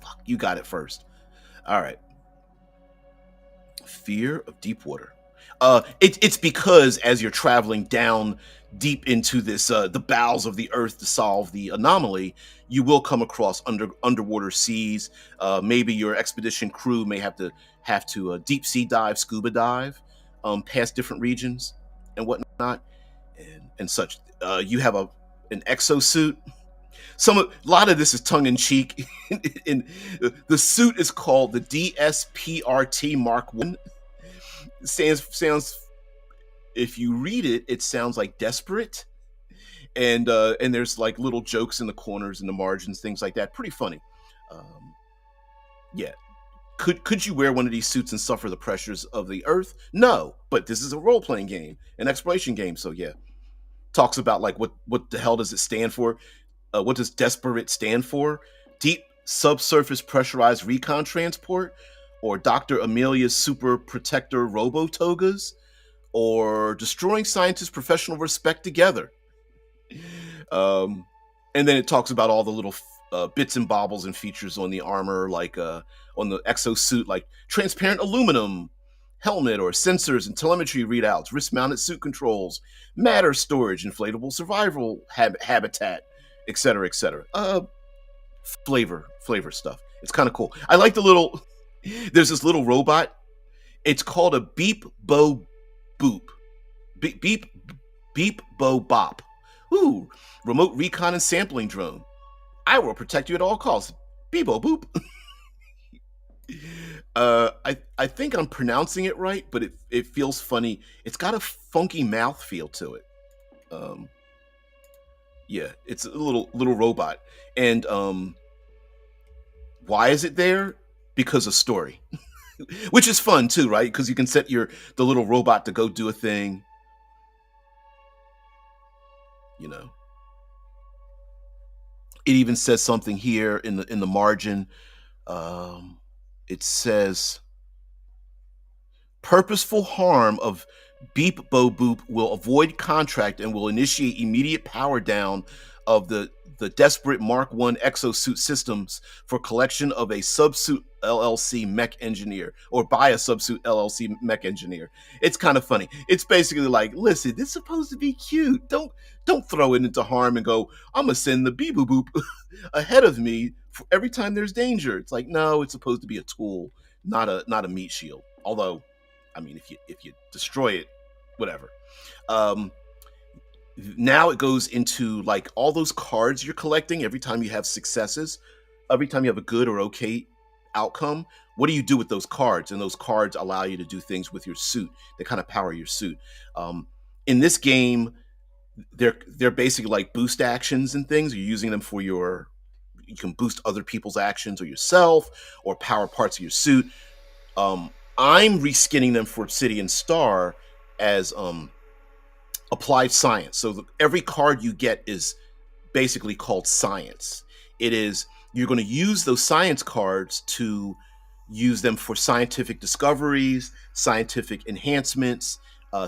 Fuck, you got it first. All right. Fear of deep water. It's because as you're traveling down deep into this the bowels of the earth to solve the anomaly, you will come across underwater seas. Maybe your expedition crew may have to deep sea dive, scuba dive, past different regions and whatnot, and such. You have an exosuit. A lot of this is tongue in cheek. The suit is called the DSPRT Mark 1. Sounds if you read it, it sounds like desperate, and there's like little jokes in the corners and the margins, things like that. Pretty funny. Yeah. Could you wear one of these suits and suffer the pressures of the earth? No, but this is a role playing game, an exploration game. So yeah, talks about like what the hell does it stand for? What does desperate stand for? Deep subsurface pressurized recon transport, or Dr. Amelia's super protector robo togas, or destroying scientists' professional respect together. And then it talks about all the little bits and bobbles and features on the armor, like on the exosuit, like transparent aluminum helmet or sensors and telemetry readouts, wrist-mounted suit controls, matter storage, inflatable survival habitat, etc., etc. Flavor stuff. It's kind of cool. I like the little. There's this little robot. It's called a beep bo boop. Beep bo bop. Ooh, remote recon and sampling drone. I will protect you at all costs. Beep bo boop. I think I'm pronouncing it right, but it feels funny. It's got a funky mouth feel to it. Yeah, it's a little robot. And why is it there? Because of story. Which is fun too, right? Because you can set the little robot to go do a thing. You know. It even says something here in the margin. It says purposeful harm of Beep Bo Boop will avoid contract and will initiate immediate power down of the desperate Mark I exosuit systems for collection of a Subsuit LLC mech engineer, or by a Subsuit LLC mech engineer. It's kind of funny. It's basically like, listen, this is supposed to be cute. Don't throw it into harm and go, I'm gonna send the Beep Boo Boop ahead of me for every time there's danger. It's like, no, it's supposed to be a tool, not a meat shield. Although, I mean, if you destroy it, whatever. Now it goes into like all those cards you're collecting every time you have successes, every time you have a good or okay outcome. What do you do with those cards? And those cards allow you to do things with your suit that kind of power your suit. In this game, they're basically like boost actions and things. You're using them for you can boost other people's actions or yourself or power parts of your suit. I'm reskinning them for Obsidian Star as applied science. So every card you get is basically called science. It is You're going to use those science cards to use them for scientific discoveries, scientific enhancements,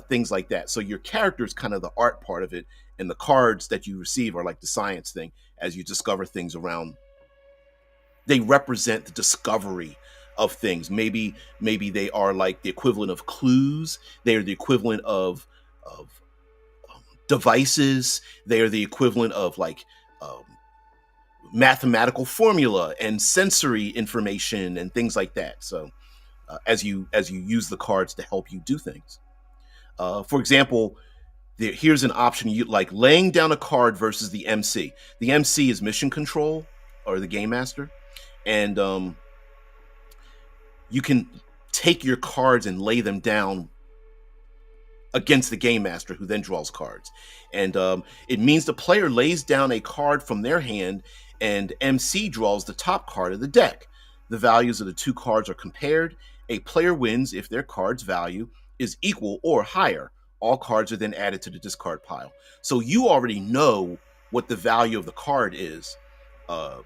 things like that. So your character is kind of the art part of it, and the cards that you receive are like the science thing as you discover things around. They represent the discovery of things. Maybe they are like the equivalent of clues. They are the equivalent of devices. They are the equivalent of like um, mathematical formula and sensory information and things like that. So as you use the cards to help you do things. For example, here's an option you like laying down a card versus the MC. The MC is mission control or the game master, and you can take your cards and lay them down against the game master, who then draws cards. And it means the player lays down a card from their hand, and MC draws the top card of the deck. The values of the two cards are compared. A player wins if their card's value is equal or higher. All cards are then added to the discard pile. So you already know what the value of the card is. Uh,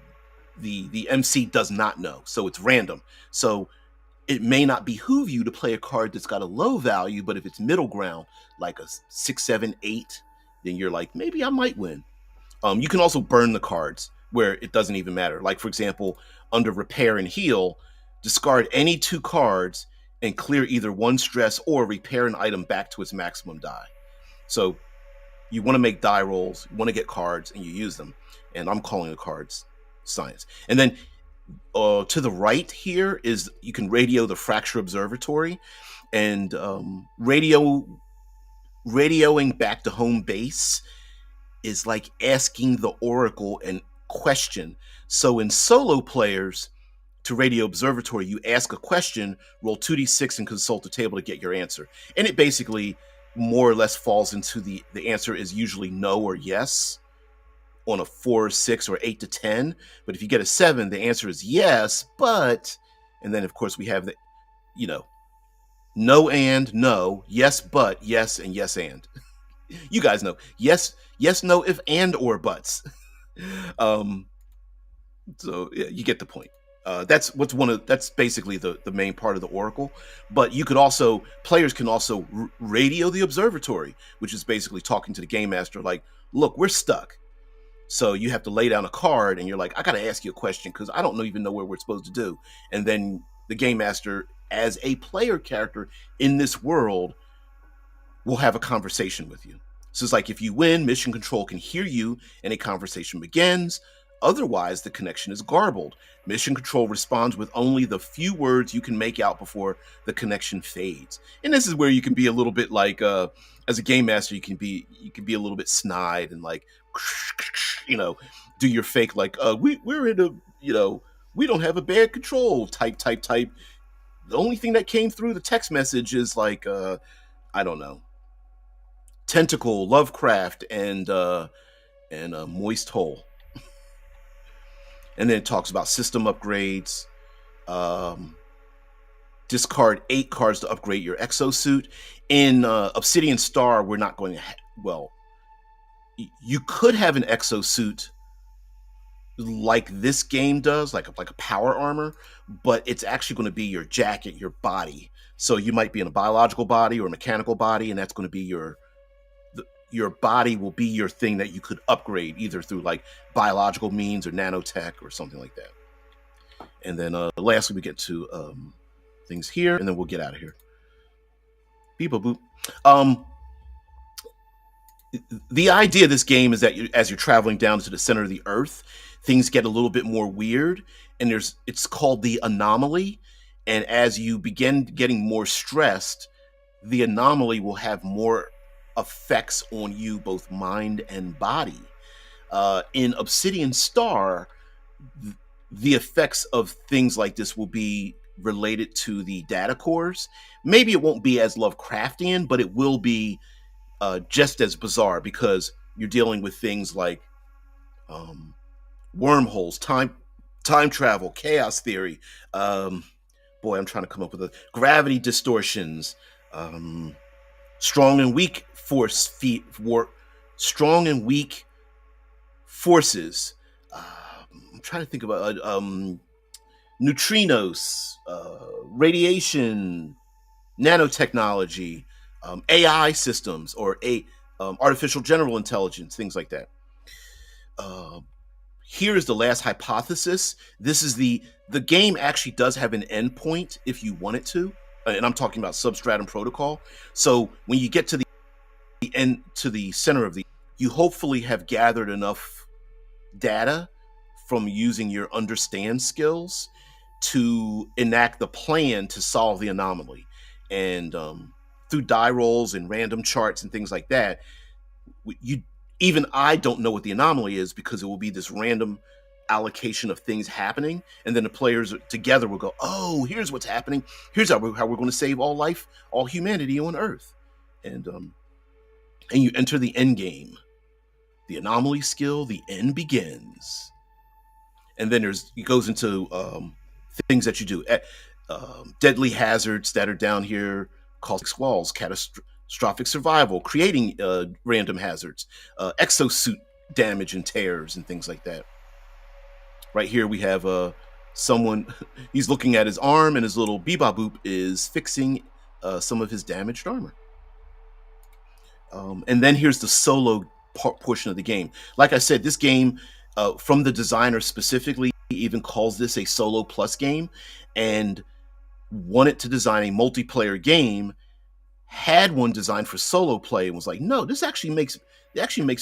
the MC does not know, so it's random. So it may not behoove you to play a card that's got a low value, but if it's middle ground, like a 6, 7, 8, then you're like, maybe I might win. You can also burn the cards where it doesn't even matter. Like, for example, under repair and heal, discard any two cards and clear either one stress or repair an item back to its maximum die. So you want to make die rolls, you want to get cards, and you use them. And I'm calling the cards science. And then to the right here is you can radio the Fracture Observatory, and radioing back to home base is like asking the Oracle a question. So in solo players, to Radio Observatory, you ask a question, roll 2d6, and consult the table to get your answer. And it basically more or less falls into the answer is usually no or yes on a 4 or 6 or 8 to 10. But if you get a 7, the answer is yes, but, and then of course we have the, no and no, yes, but, yes, and yes, and. You guys know, yes, no, if, and, or, buts. So yeah, you get the point. That's basically the main part of the Oracle. But you could also, players can also radio the observatory, which is basically talking to the game master like, look, we're stuck. So you have to lay down a card and you're like, I got to ask you a question because I don't even know what we're supposed to do. And then the game master, as a player character in this world, will have a conversation with you. So it's like if you win, mission control can hear you and a conversation begins. Otherwise, the connection is garbled. Mission control responds with only the few words you can make out before the connection fades. And this is where you can be a little bit like, as a game master, you can be a little bit snide and like, do your fake like, we're in a, we don't have a bad control type. The only thing that came through the text message is like, I don't know, tentacle, Lovecraft, and a moist hole. And then it talks about system upgrades. Discard 8 cards to upgrade your exosuit. In Obsidian Star, we're not going to you could have an exosuit like this game does, like a power armor, but it's actually going to be your jacket, your body. So you might be in a biological body or a mechanical body, and that's going to be your body will be your thing that you could upgrade either through like biological means or nanotech or something like that. And then lastly, we get to things here, and then we'll get out of here. Beep boop. The idea of this game is that as you're traveling down to the center of the Earth, things get a little bit more weird, and it's called the anomaly. And as you begin getting more stressed, the anomaly will have more effects on you, both mind and body. In Obsidian Star, the effects of things like this will be related to the data cores. Maybe it won't be as Lovecraftian, but it will be just as bizarre because you're dealing with things like um, wormholes, time travel, chaos theory. Um, Boy, I'm trying to come up with a gravity distortions, um, strong and weak force feet war, strong and weak forces. Uh, I'm trying to think about neutrinos, radiation, nanotechnology, AI systems, or artificial general intelligence, things like that. Uh, Here is the last hypothesis. This is the game actually does have an endpoint if you want it to, and I'm talking about Substratum Protocol. So when you get to the end, to the center of the, you hopefully have gathered enough data from using your understand skills to enact the plan to solve the anomaly. And through die rolls and random charts and things like that, you even I don't know what the anomaly is because it will be this random allocation of things happening, and then the players together will go, "Oh, here's what's happening. Here's how we're going to save all life, all humanity on Earth," and you enter the end game. The anomaly skill, the end begins, and then it goes into things that you do. Deadly hazards that are down here, caustic squalls, catastrophic survival, creating random hazards, exosuit damage and tears, and things like that. Right here we have someone, he's looking at his arm, and his little beboop is fixing some of his damaged armor. And then here's the solo portion of the game. Like I said, this game, from the designer specifically, even calls this a solo plus game, and wanted to design a multiplayer game, had one designed for solo play, and was like, no, this actually makes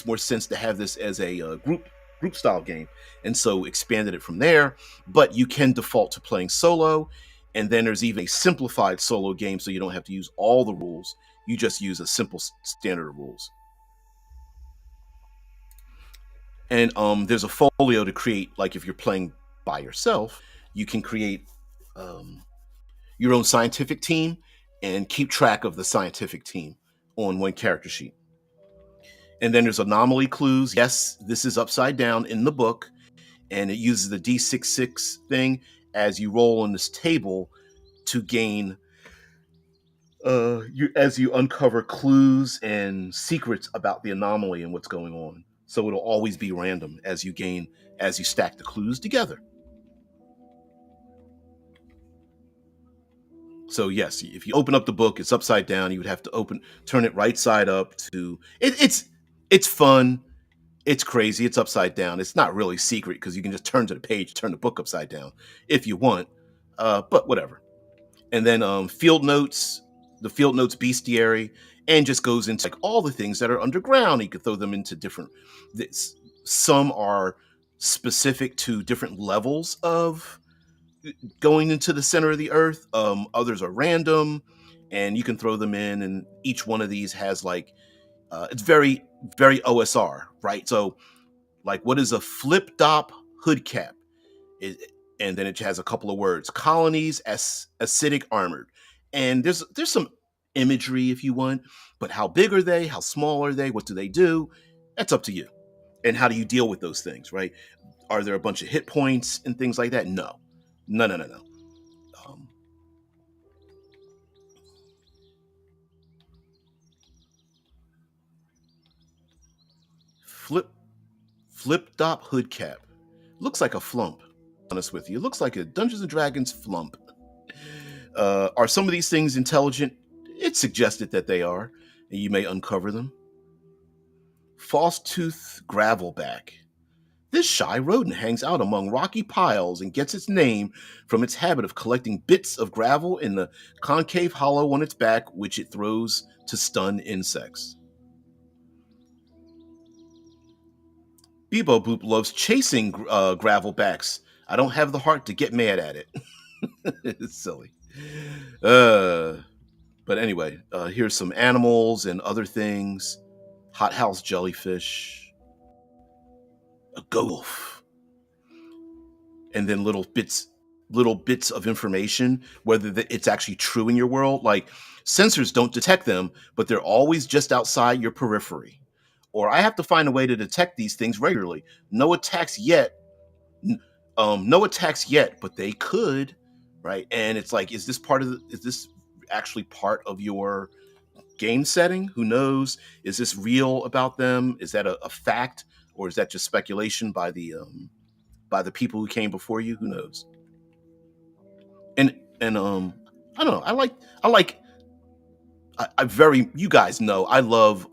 more sense to have this as a group style game, and so expanded it from there. But you can default to playing solo, and then there's even a simplified solo game, so you don't have to use all the rules. You just use a simple standard of rules. And there's a folio to create, like if you're playing by yourself, you can create your own scientific team and keep track of the scientific team on one character sheet. And then there's anomaly clues. Yes, this is upside down in the book, and it uses the D66 thing as you roll on this table to gain as you uncover clues and secrets about the anomaly and what's going on. So it'll always be random as you stack the clues together. So yes, if you open up the book, it's upside down. You would have to turn it right side up to it's fun. It's crazy. It's upside down. It's not really secret because you can just turn to the page, turn the book upside down if you want. But whatever. And then the field notes bestiary, and just goes into like all the things that are underground. You could throw them into different. Some are specific to different levels of going into the center of the earth. Others are random, and you can throw them in. And each one of these has like it's very very OSR, right? So like, what is a flip dop hood cap? It, and then it has a couple of words: colonies, acidic armored. And there's some imagery if you want, but how big are they? How small are they? What do they do? That's up to you. And how do you deal with those things, right? Are there a bunch of hit points and things like that? No, no, no, no, no. Um, flip flip dop hood cap looks like a flump. Honest with you, it looks like a Dungeons and Dragons flump. Are some of these things intelligent? It's suggested that they are, and you may uncover them. False tooth gravelback. This shy rodent hangs out among rocky piles and gets its name from its habit of collecting bits of gravel in the concave hollow on its back, which it throws to stun insects. Bebo Boop loves chasing gravelbacks. I don't have the heart to get mad at it. It's silly. Uh, but anyway, here's some animals and other things. Hothouse jellyfish, a gulf, and then little bits. little bits of information, whether it's actually true in your world. Like sensors don't detect them, but they're always just outside your periphery. Or I have to find a way to detect these things regularly. No attacks yet. No attacks yet, but they could, right? And it's like, is this is this actually part of your game setting? Who knows? Is this real about them? Is that a fact, or is that just speculation by the people who came before you? Who knows? And I don't know. I like I very you guys know I love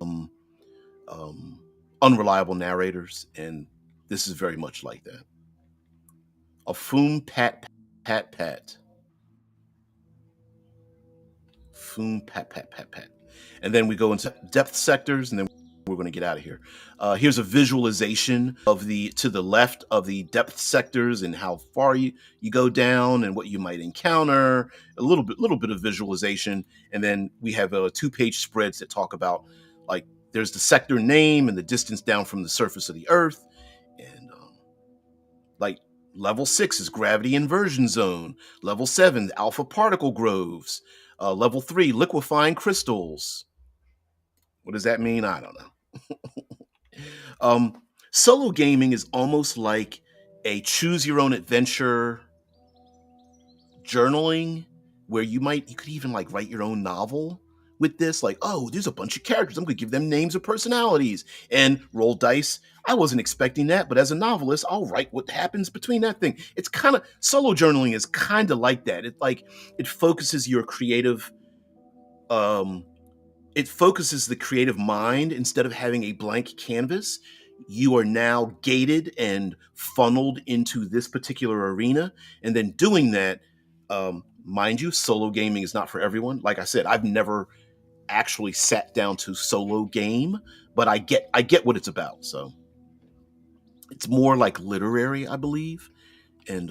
um, um, unreliable narrators, and this is very much like that. A foom pat pat pat. Foom pat pat pat pat. And then we go into depth sectors, and then we're going to get out of here. Here's a visualization of the to the left of the depth sectors and how far you go down and what you might encounter. A little bit of visualization, and then we have 2-page spreads that talk about like there's the sector name and the distance down from the surface of the Earth, and like level 6 is gravity inversion zone. Level 7, alpha particle groves. Level 3, liquefying crystals. What does that mean? I don't know. Solo gaming is almost like a choose your own adventure journaling where you could even like write your own novel with this. Like, oh, there's a bunch of characters. I'm going to give them names or personalities and roll dice. I wasn't expecting that, but as a novelist, I'll write what happens between that thing. It's kind of solo journaling is kind of like that. It focuses your creative it focuses the creative mind instead of having a blank canvas. You are now gated and funneled into this particular arena. And then doing that, mind you, solo gaming is not for everyone. Like I said, I've never actually sat down to solo game, but I get what it's about. So it's more like literary, I believe. And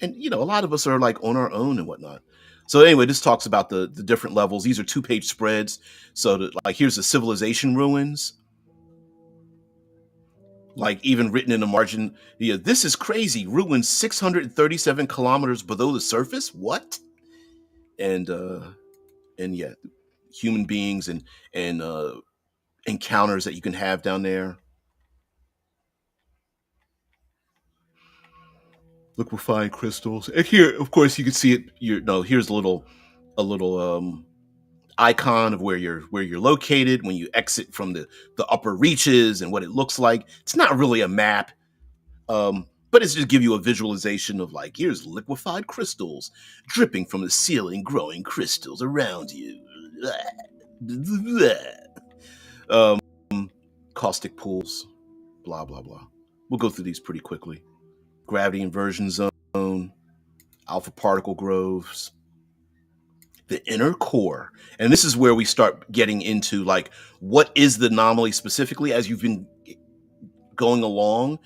you know, a lot of us are like on our own and whatnot. So anyway, this talks about the different levels. These are 2-page spreads. So that, like, here's the civilization ruins. Like even written in the margin, yeah, this is crazy. Ruins 637 kilometers below the surface. What? And and yeah, human beings and encounters that you can have down there. Liquefying crystals. And here, of course, you can see it. Here's a little icon of where you're located when you exit from the upper reaches and what it looks like. It's not really a map, but it's just give you a visualization of like here's liquefied crystals dripping from the ceiling, growing crystals around you. um, Caustic pools, blah blah blah. We'll go through these pretty quickly. Gravity inversion zone, alpha particle groves, the inner core. And this is where we start getting into like what is the anomaly specifically as you've been going along.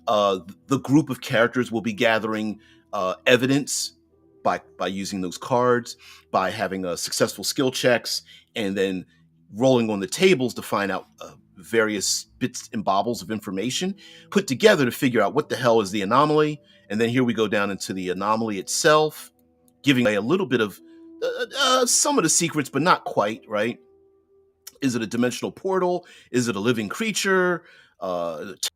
The group of characters will be gathering evidence by using those cards, by having successful skill checks, and then rolling on the tables to find out various bits and bobbles of information put together to figure out what the hell is the anomaly. And then here we go down into the anomaly itself, giving away a little bit of some of the secrets, but not quite, right? Is it a dimensional portal? Is it a living creature?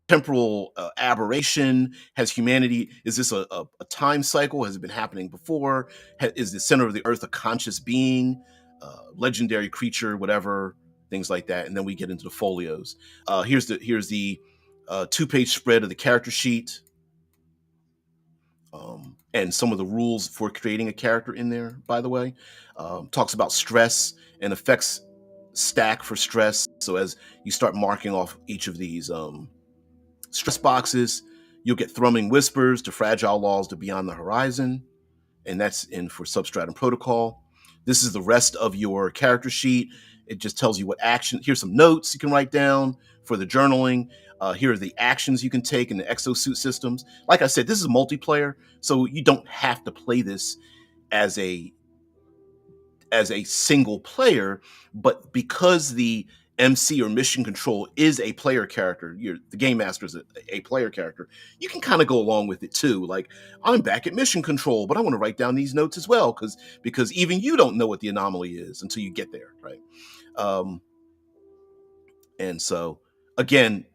Temporal aberration? Has humanity, is this a time cycle? Has it been happening before? Is the center of the earth a conscious being? Legendary creature, whatever, things like that. And then we get into the folios. Here's the 2-page spread of the character sheet. And some of the rules for creating a character in there, by the way. Talks about stress and effects stack for stress. So as you start marking off each of these stress boxes, you'll get thrumming whispers to fragile laws to beyond the horizon. And that's in for Substratum Protocol. This is the rest of your character sheet. It just tells you what action. Here's some notes you can write down for the journaling. Here are the actions you can take in the exosuit systems. Like I said, this is multiplayer, so you don't have to play this as a single player, but because the MC or mission control is a player character, the game master is a player character, you can kind of go along with it too. Like, I'm back at mission control, but I want to write down these notes as well, because even you don't know what the anomaly is until you get there, right? And so, again,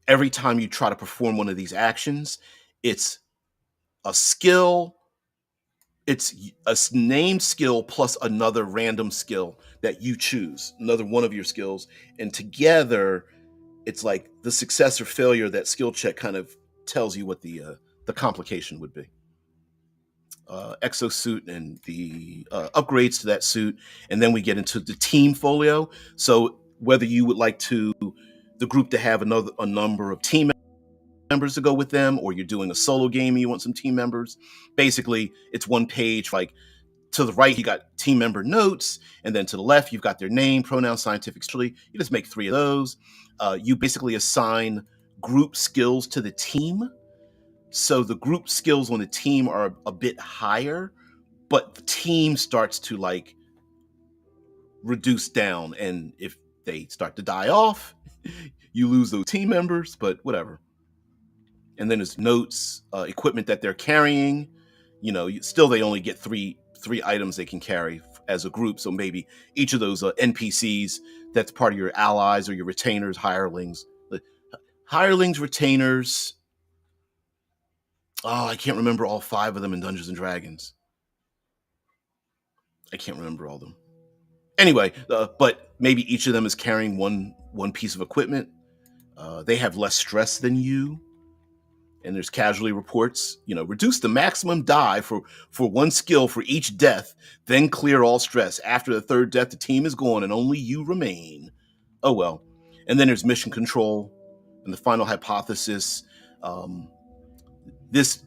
every time you try to perform one of these actions, it's a skill. It's a named skill plus another random skill that you choose, another one of your skills, and together it's like the success or failure of that skill check kind of tells you what the complication would be. Exosuit and the upgrades to that suit, and then we get into the team folio. So whether you would like the group to have a number of team members to go with them, or you're doing a solo game and you want some team members, basically it's one page. Like, to the right you got team member notes, and then to the left you've got their name, pronoun, scientific. You just make 3 of those. You basically assign group skills to the team, so the group skills on the team are a bit higher, but the team starts to like reduce down, and if they start to die off, you lose those team members, but whatever. And then there's notes, equipment that they're carrying. Still they only get three items they can carry as a group, so maybe each of those NPCs, that's part of your allies or your retainers, hirelings, retainers. Oh, I can't remember all 5 of them in Dungeons and Dragons. I can't remember all of them. Anyway, but maybe each of them is carrying one piece of equipment. They have less stress than you. And there's casualty reports. Reduce the maximum die for one skill for each death, then clear all stress. After the 3rd death, the team is gone and only you remain. Oh well. And then there's mission control and the final hypothesis. This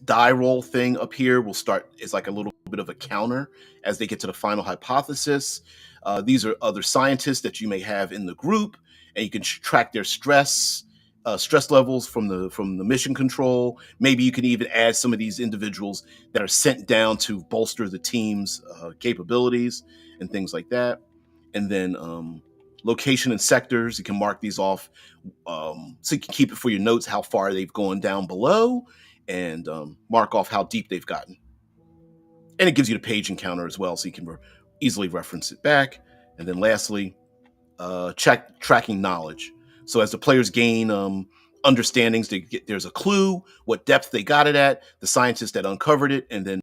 die roll thing up here will start. It's like a little bit of a counter as they get to the final hypothesis. These are other scientists that you may have in the group, and you can track their stress levels from the mission control. Maybe you can even add some of these individuals that are sent down to bolster the team's capabilities and things like that. And then location and sectors, you can mark these off, so you can keep it for your notes how far they've gone down below, and mark off how deep they've gotten. And it gives you the page encounter as well, so you can easily reference it back. And then lastly, tracking knowledge. So as the players gain understandings, there's a clue what depth they got it at, the scientist that uncovered it, and then,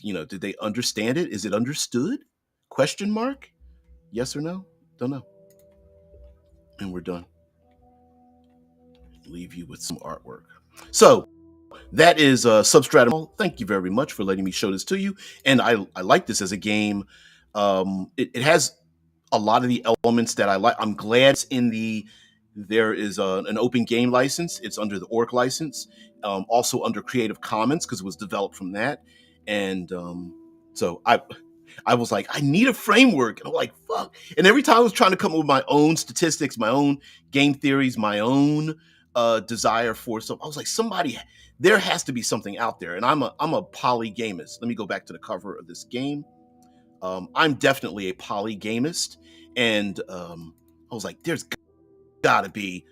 did they understand it? Is it understood? Question mark? Yes or no? Don't know. And we're done. Leave you with some artwork. So that is Substratum. Thank you very much for letting me show this to you. And I like this as a game. It has a lot of the elements that I like. I'm glad it's there is an open game license. It's under the ORC license, also under Creative Commons, because it was developed from that. And so I was like, I need a framework. And I'm like, fuck. And every time I was trying to come up with my own statistics, my own game theories, my own desire for stuff, I was like, there has to be something out there. And I'm a polygamist. Let me go back to the cover of this game. I'm definitely a polygamist. And I was like, there's got to be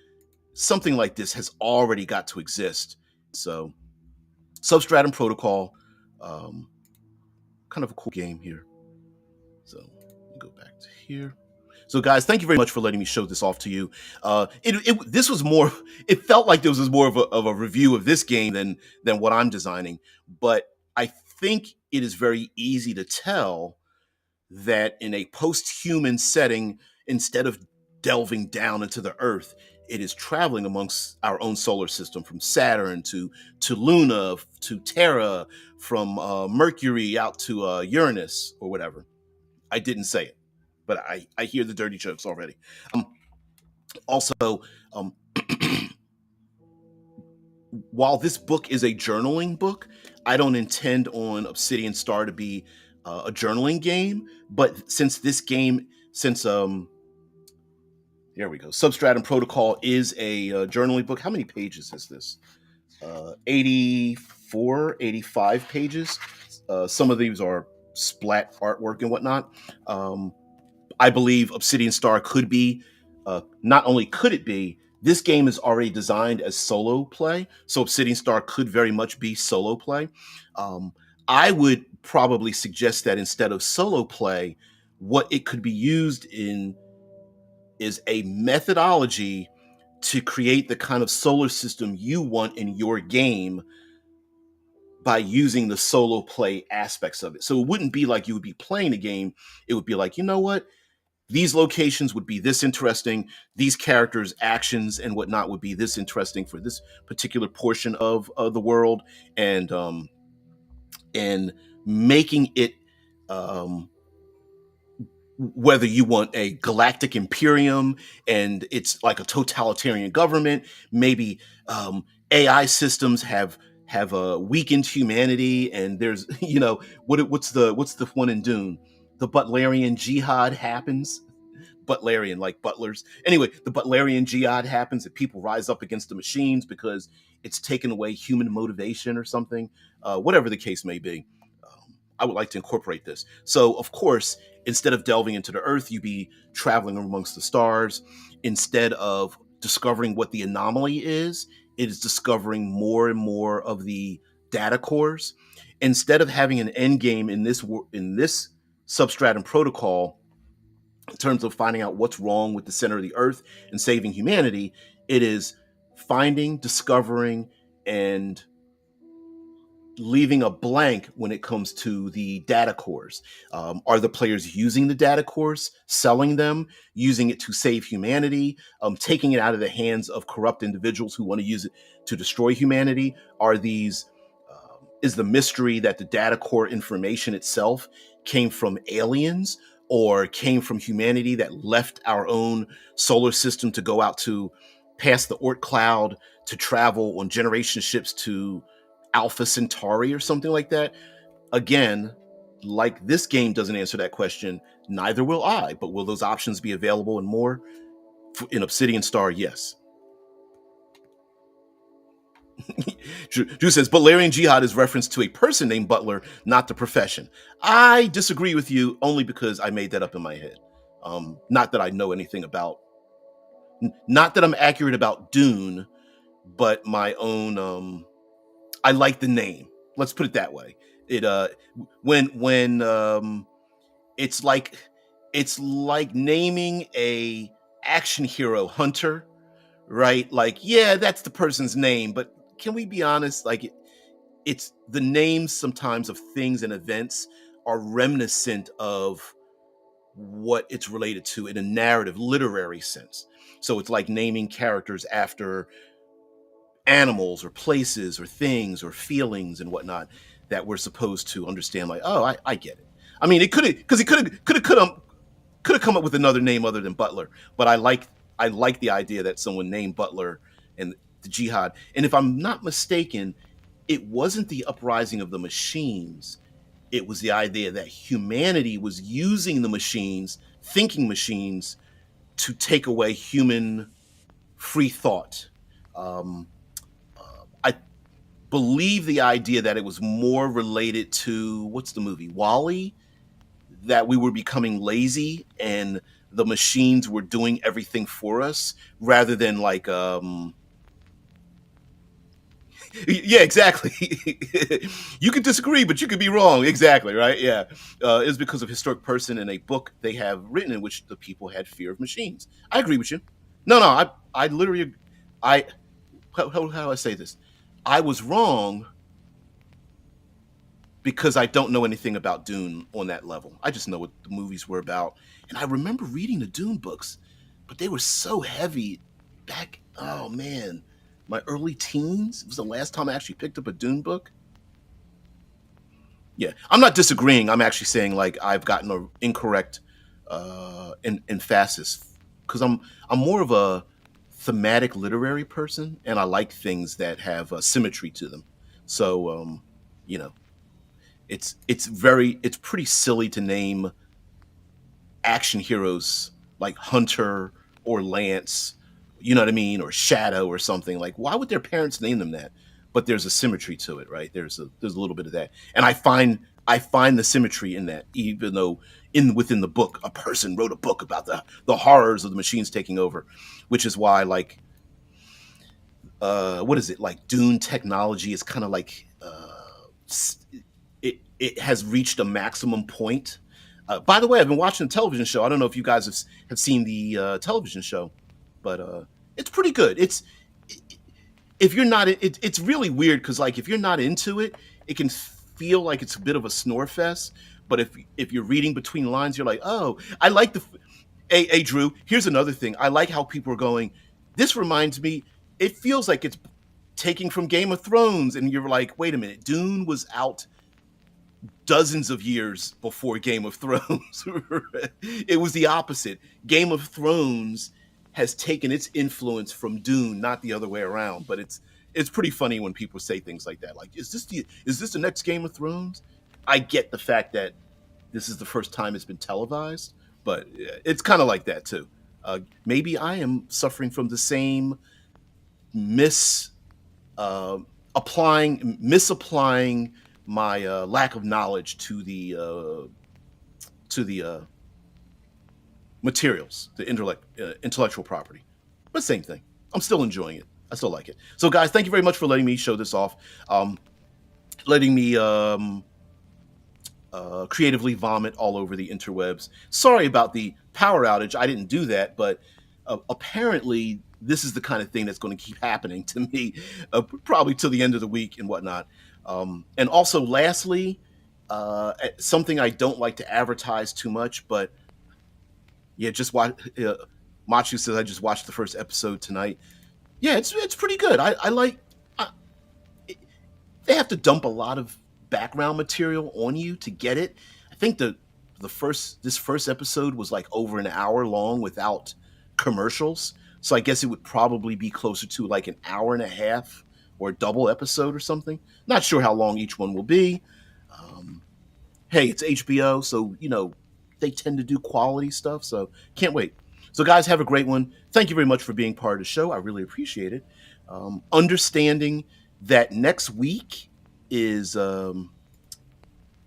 something like this has already got to exist. So Substratum Protocol, kind of a cool game here. So let me go back to here. So guys, thank you very much for letting me show this off to you. This was more, it felt like this was more of a review of this game than what I'm designing. But I think it is very easy to tell that in a post-human setting, instead of delving down into the Earth, it is traveling amongst our own solar system, from Saturn to Luna to Terra, from Mercury out to Uranus or whatever. I didn't say it, but I hear the dirty jokes already. Also, while this book is a journaling book, I don't intend on Obsidian Star to be a journaling game. But since here we go, Substratum Protocol is a journaling book. How many pages is this? 84, 85 pages. Some of these are splat artwork and whatnot. I believe Obsidian Star could be, not only could it be, this game is already designed as solo play, so Obsidian Star could very much be solo play. Um, I would probably suggest that instead of solo play, what it could be used in is a methodology to create the kind of solar system you want in your game by using the solo play aspects of it. So it wouldn't be like you would be playing a game. It would be like, you know what? These locations would be this interesting. These characters' actions and whatnot would be this interesting for this particular portion of the world, and making it, um, whether you want a galactic imperium and it's like a totalitarian government, maybe AI systems have weakened humanity, and there's what's the one in Dune, the Butlerian jihad happens. Butlerian, like butlers. Anyway, the Butlerian jihad happens, and people rise up against the machines because it's taken away human motivation or something. Whatever the case may be, I would like to incorporate this. So, of course, instead of delving into the Earth, you'd be traveling amongst the stars. Instead of discovering what the anomaly is, it is discovering more and more of the data cores. Instead of having an end game in this substratum protocol, in terms of finding out what's wrong with the center of the Earth and saving humanity, it is finding, discovering, and leaving a blank when it comes to the data cores. Are the players using the data cores, selling them, using it to save humanity, taking it out of the hands of corrupt individuals who want to use it to destroy humanity? Is the mystery that the data core information itself came from aliens or came from humanity that left our own solar system to go out to past the Oort cloud to travel on generation ships to Alpha Centauri or something like that? Again, like this game doesn't answer that question, neither will I. But will those options be available and more in Obsidian Star? Yes. Drew says Butlerian Jihad is reference to a person named Butler, not the profession. I disagree with you only because I made that up in my head. Not that I know anything about, not that I'm accurate about Dune, but my own. I like the name. Let's put it that way. It when it's like naming a action hero Hunter, right? Like, yeah, that's the person's name, but can we be honest? Like, it's the names sometimes of things and events are reminiscent of what it's related to in a narrative, literary sense. So it's like naming characters after animals or places or things or feelings and whatnot that we're supposed to understand. Like, oh, I get it. I mean, it could have, because he could have come up with another name other than Butler. But I like the idea that someone named Butler and the jihad. And if I'm not mistaken, it wasn't the uprising of the machines. It was the idea that humanity was using the machines, thinking machines, to take away human free thought. Um, I believe the idea that it was more related to, what's the movie, Wall-E, that we were becoming lazy and the machines were doing everything for us rather than like yeah, exactly. You could disagree, but you could be wrong. Exactly, right? Yeah. It's because of historic person in a book they have written in which the people had fear of machines. I agree with you. No, I literally, I, how do I say this? I was wrong because I don't know anything about Dune on that level. I just know what the movies were about. And I remember reading the Dune books, but they were so heavy back, oh man, my early teens. It was the last time I actually picked up a Dune book. Yeah, I'm not disagreeing. I'm actually saying like I've gotten an incorrect emphasis because I'm more of a thematic literary person, and I like things that have symmetry to them. So you know, it's pretty silly to name action heroes like Hunter or Lance, you know what I mean, or Shadow or something. Like, why would their parents name them that? But there's a symmetry to it, right? There's a little bit of that, and I find the symmetry in that, even though within the book, a person wrote a book about the horrors of the machines taking over, which is why like what is it like Dune technology is kind of like it has reached a maximum point. By the way, I've been watching the television show. I don't know if you guys have seen the television show, but it's pretty good. If you're not, it's really weird because like if you're not into it, it can feel like it's a bit of a snore fest. But if you're reading between the lines, you're like, oh, I like the. Hey, Drew. Here's another thing. I like how people are going. This reminds me. It feels like it's taking from Game of Thrones, and you're like, wait a minute. Dune was out dozens of years before Game of Thrones. It was the opposite. Game of Thrones has taken its influence from Dune, not the other way around. But it's pretty funny when people say things like that. Like, is this the next Game of Thrones? I get the fact that this is the first time it's been televised, but it's kind of like that too. Maybe I am suffering from the same misapplying my lack of knowledge to the materials, the intellectual property. But same thing. I'm still enjoying it. I still like it. So, guys, thank you very much for letting me show this off. Letting me creatively vomit all over the interwebs. Sorry about the power outage. I didn't do that, but apparently this is the kind of thing that's going to keep happening to me, probably till the end of the week and whatnot. And also, lastly, something I don't like to advertise too much, but yeah, just watch. Machu says I just watched the first episode tonight. Yeah, it's pretty good. I like. They have to dump a lot of background material on you to get it. I think this first episode was like over an hour long without commercials. So I guess it would probably be closer to like an hour and a half or a double episode or something. Not sure how long each one will be. Hey, it's HBO, so they tend to do quality stuff. So can't wait. So guys, have a great one. Thank you very much for being part of the show. I really appreciate it. Understanding that next week is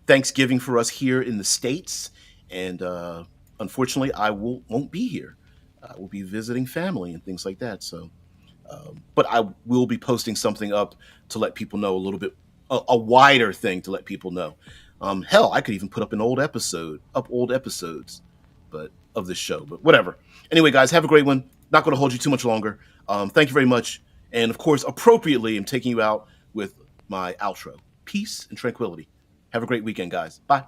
Thanksgiving for us here in the States, and unfortunately, I won't be here. I will be visiting family and things like that. So, but I will be posting something up to let people know a little bit, a wider thing to let people know. Hell, I could even put up old episodes, but of this show. But whatever. Anyway, guys, have a great one. Not going to hold you too much longer. Thank you very much, and of course, appropriately, I'm taking you out with my outro. Peace and tranquility. Have a great weekend, guys. Bye.